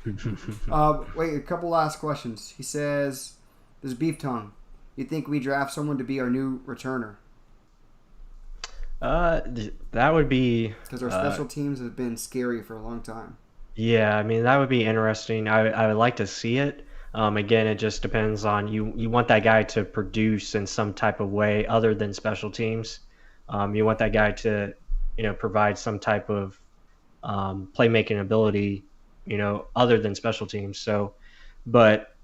Wait, a couple last questions. He says, this is Beef Tongue. You think we draft someone to be our new returner? That would be, because our special teams have been scary for a long time. Yeah, I mean, that would be interesting. I would like to see it. Again, it just depends on you. You want that guy to produce in some type of way other than special teams. You want that guy to, provide some type of playmaking ability, other than special teams. So, but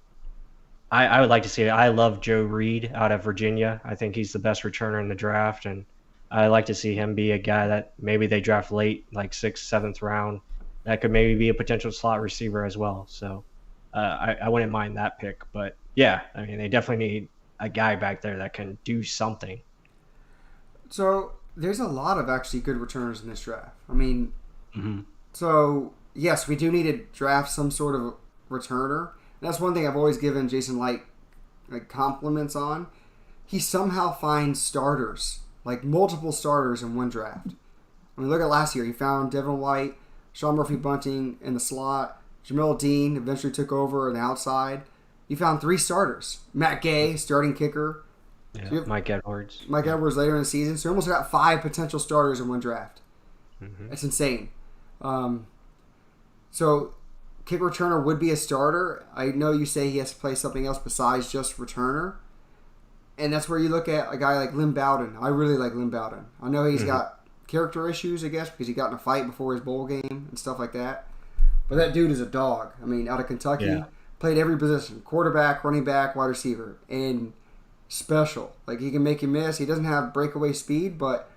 I would like to see it. I love Joe Reed out of Virginia. I think he's the best returner in the draft, and I like to see him be a guy that maybe they draft late, like 6th, 7th round, that could maybe be a potential slot receiver as well. So I wouldn't mind that pick. But, yeah, I mean, they definitely need a guy back there that can do something. So there's a lot of actually good returners in this draft. I mean, so, yes, we do need to draft some sort of returner. And that's one thing I've always given Jason Light compliments on. He somehow finds starters. Like multiple starters in one draft. I mean, look at last year. He found Devin White, Sean Murphy-Bunting in the slot. Jamel Dean eventually took over on the outside. He found 3 starters. Matt Gay, starting kicker. Yeah, So you have Mike Edwards. Mike Yeah. Edwards later in the season. So you almost got 5 potential starters in one draft. Hmm. That's insane. Um, so kick returner would be a starter. I know you say he has to play something else besides just returner. And that's where you look at a guy like Lynn Bowden. I really like Lynn Bowden. I know he's got character issues, I guess, because he got in a fight before his bowl game and stuff like that. But that dude is a dog. I mean, out of Kentucky, Yeah. played every position: quarterback, running back, wide receiver, and special. Like, he can make you miss. He doesn't have breakaway speed, but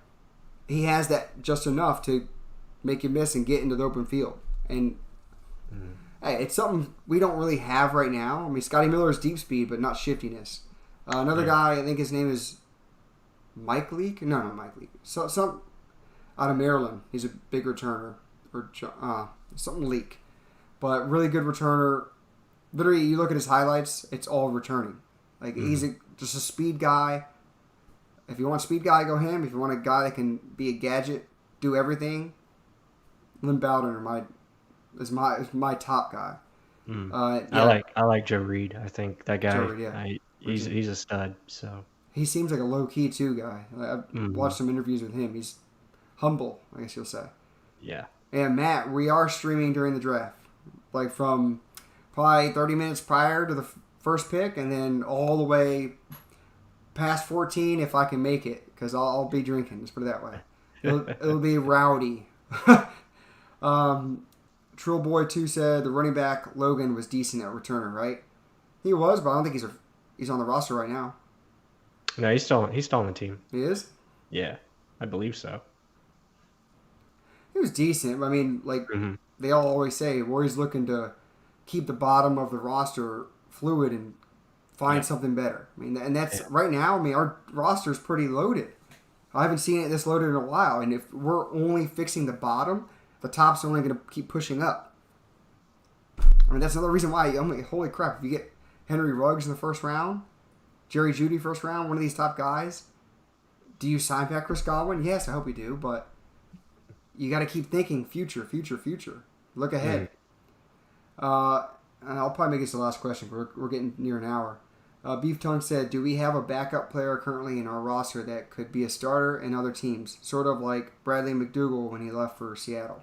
he has that just enough to make you miss and get into the open field. And hey, it's something we don't really have right now. I mean, Scotty Miller is deep speed, but not shiftiness. Another guy, I think his name is Mike Leake. No, not Mike Leake. So, some out of Maryland. He's a big returner, or something Leake, but really good returner. Literally, you look at his highlights; it's all returning. Like, he's just a speed guy. If you want a speed guy, go him. If you want a guy that can be a gadget, do everything, Lynn Bowden is my top guy. I like Joe Reed. I think that guy. Joe Reed, yeah. He's a stud. So. He seems like a low key too guy. I've watched some interviews with him. He's humble, I guess you'll say. Yeah. And Matt, we are streaming during the draft, like from probably 30 minutes prior to the first pick, and then all the way past 14 if I can make it, because I'll be drinking. Let's put it that way. It'll be rowdy. Trill Boy 2 said the running back Logan was decent at returner, right? He was, but I don't think he's on the roster right now. No, he's still on the team. He is? Yeah, I believe so. He was decent. I mean, like they all always say, we're always looking to keep the bottom of the roster fluid and find something better. I mean, and that's right now. I mean, our roster is pretty loaded. I haven't seen it this loaded in a while. And if we're only fixing the bottom, the top's only going to keep pushing up. I mean, that's another reason why. I mean, holy crap! If you get Henry Ruggs in the first round, Jerry Jeudy first round, one of these top guys, do you sign back Chris Godwin? Yes, I hope you do, but you got to keep thinking future. Look ahead. And I'll probably make this the last question. We're getting near an hour. Beef Tongue said, do we have a backup player currently in our roster that could be a starter in other teams? Sort of like Bradley McDougall when he left for Seattle.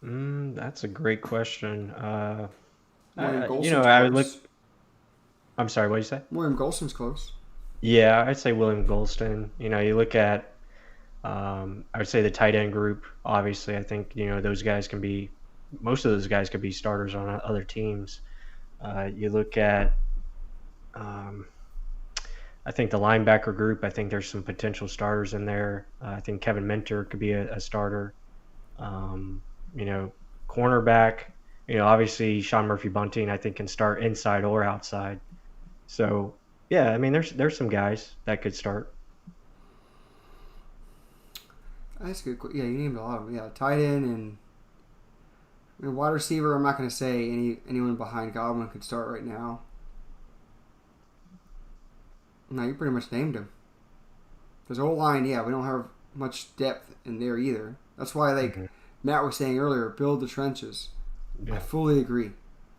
That's a great question. William I Golson's would look. close. I'm sorry, what did you say? William Golson's close. Yeah, I'd say William Golston. You look at, I would say the tight end group. Obviously, I think those guys can be. Most of those guys could be starters on other teams. You look at, I think the linebacker group. I think there's some potential starters in there. I think Kevin Minter could be a starter. Cornerback. Obviously Sean Murphy-Bunting, I think, can start inside or outside. So, yeah, I mean, there's some guys that could start. That's good. Yeah, you named a lot of them. Yeah, tight end and wide receiver. I'm not going to say anyone behind Godwin could start right now. No, you pretty much named him. Because the whole line, yeah, we don't have much depth in there either. That's why, Matt was saying earlier, build the trenches. Yeah. I fully agree.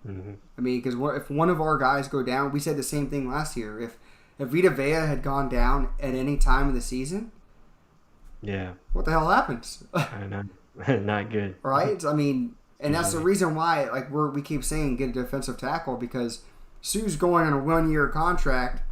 I mean, because if one of our guys go down, we said the same thing last year. If Vita Vea had gone down at any time of the season, what the hell happens? I know, not good, right? I mean, and that's the reason why, we keep saying get a defensive tackle, because Sue's going on a 1-year contract.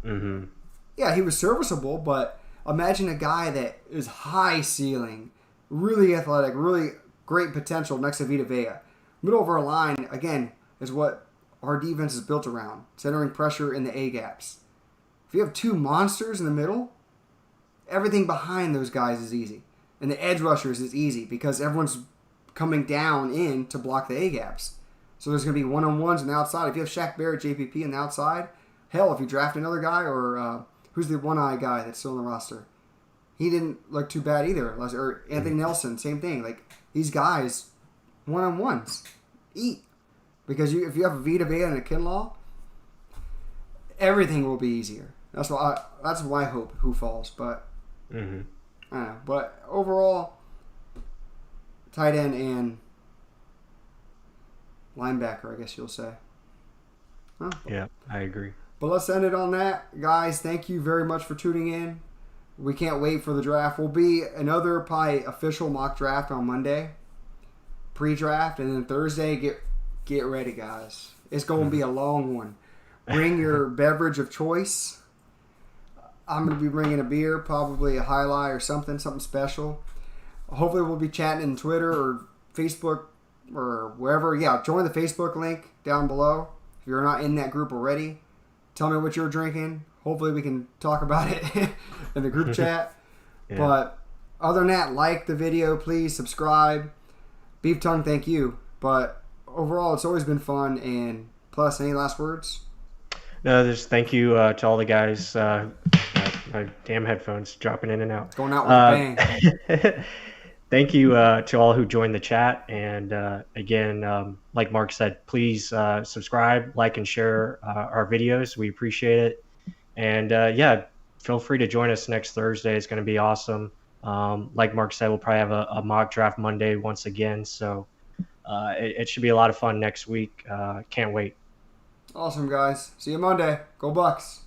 Yeah, he was serviceable, but imagine a guy that is high ceiling, really athletic, really great potential next to Vita Vea. Middle of our line, again, is what our defense is built around. Centering pressure in the A-gaps. If you have two monsters in the middle, everything behind those guys is easy. And the edge rushers is easy because everyone's coming down in to block the A-gaps. So there's going to be one-on-ones on the outside. If you have Shaq Barrett, JPP on the outside, hell, if you draft another guy, or who's the one-eye guy that's still on the roster? He didn't look too bad either. Or Anthony Nelson, same thing. These guys, one-on-ones, eat. Because if you have a Vita Vea and a Kinlaw, everything will be easier. That's my hope. Who falls, but I don't know. But overall, tight end and linebacker, I guess you'll say. Huh? Yeah, I agree. But let's end it on that. Guys, thank you very much for tuning in. We can't wait for the draft. Will be another probably official mock draft on Monday, pre-draft, and then Thursday. Get ready, guys. It's going to be a long one. Bring your beverage of choice. I'm going to be bringing a beer, probably a High Life or something special. Hopefully, we'll be chatting in Twitter or Facebook or wherever. Yeah, join the Facebook link down below if you're not in that group already. Tell me what you're drinking. Hopefully, we can talk about it in the group chat. Yeah. But other than that, like the video, please subscribe. Beef Tongue, thank you. But overall, it's always been fun. And plus, any last words? No, just thank you to all the guys. My damn headphones dropping in and out. It's going out with a bang. Thank you to all who joined the chat. And again, like Mark said, please subscribe, like, and share our videos. We appreciate it. And yeah, feel free to join us next Thursday. It's going to be awesome. Like Mark said, we'll probably have a mock draft Monday once again. So it should be a lot of fun next week. Can't wait. Awesome, guys. See you Monday. Go Bucs.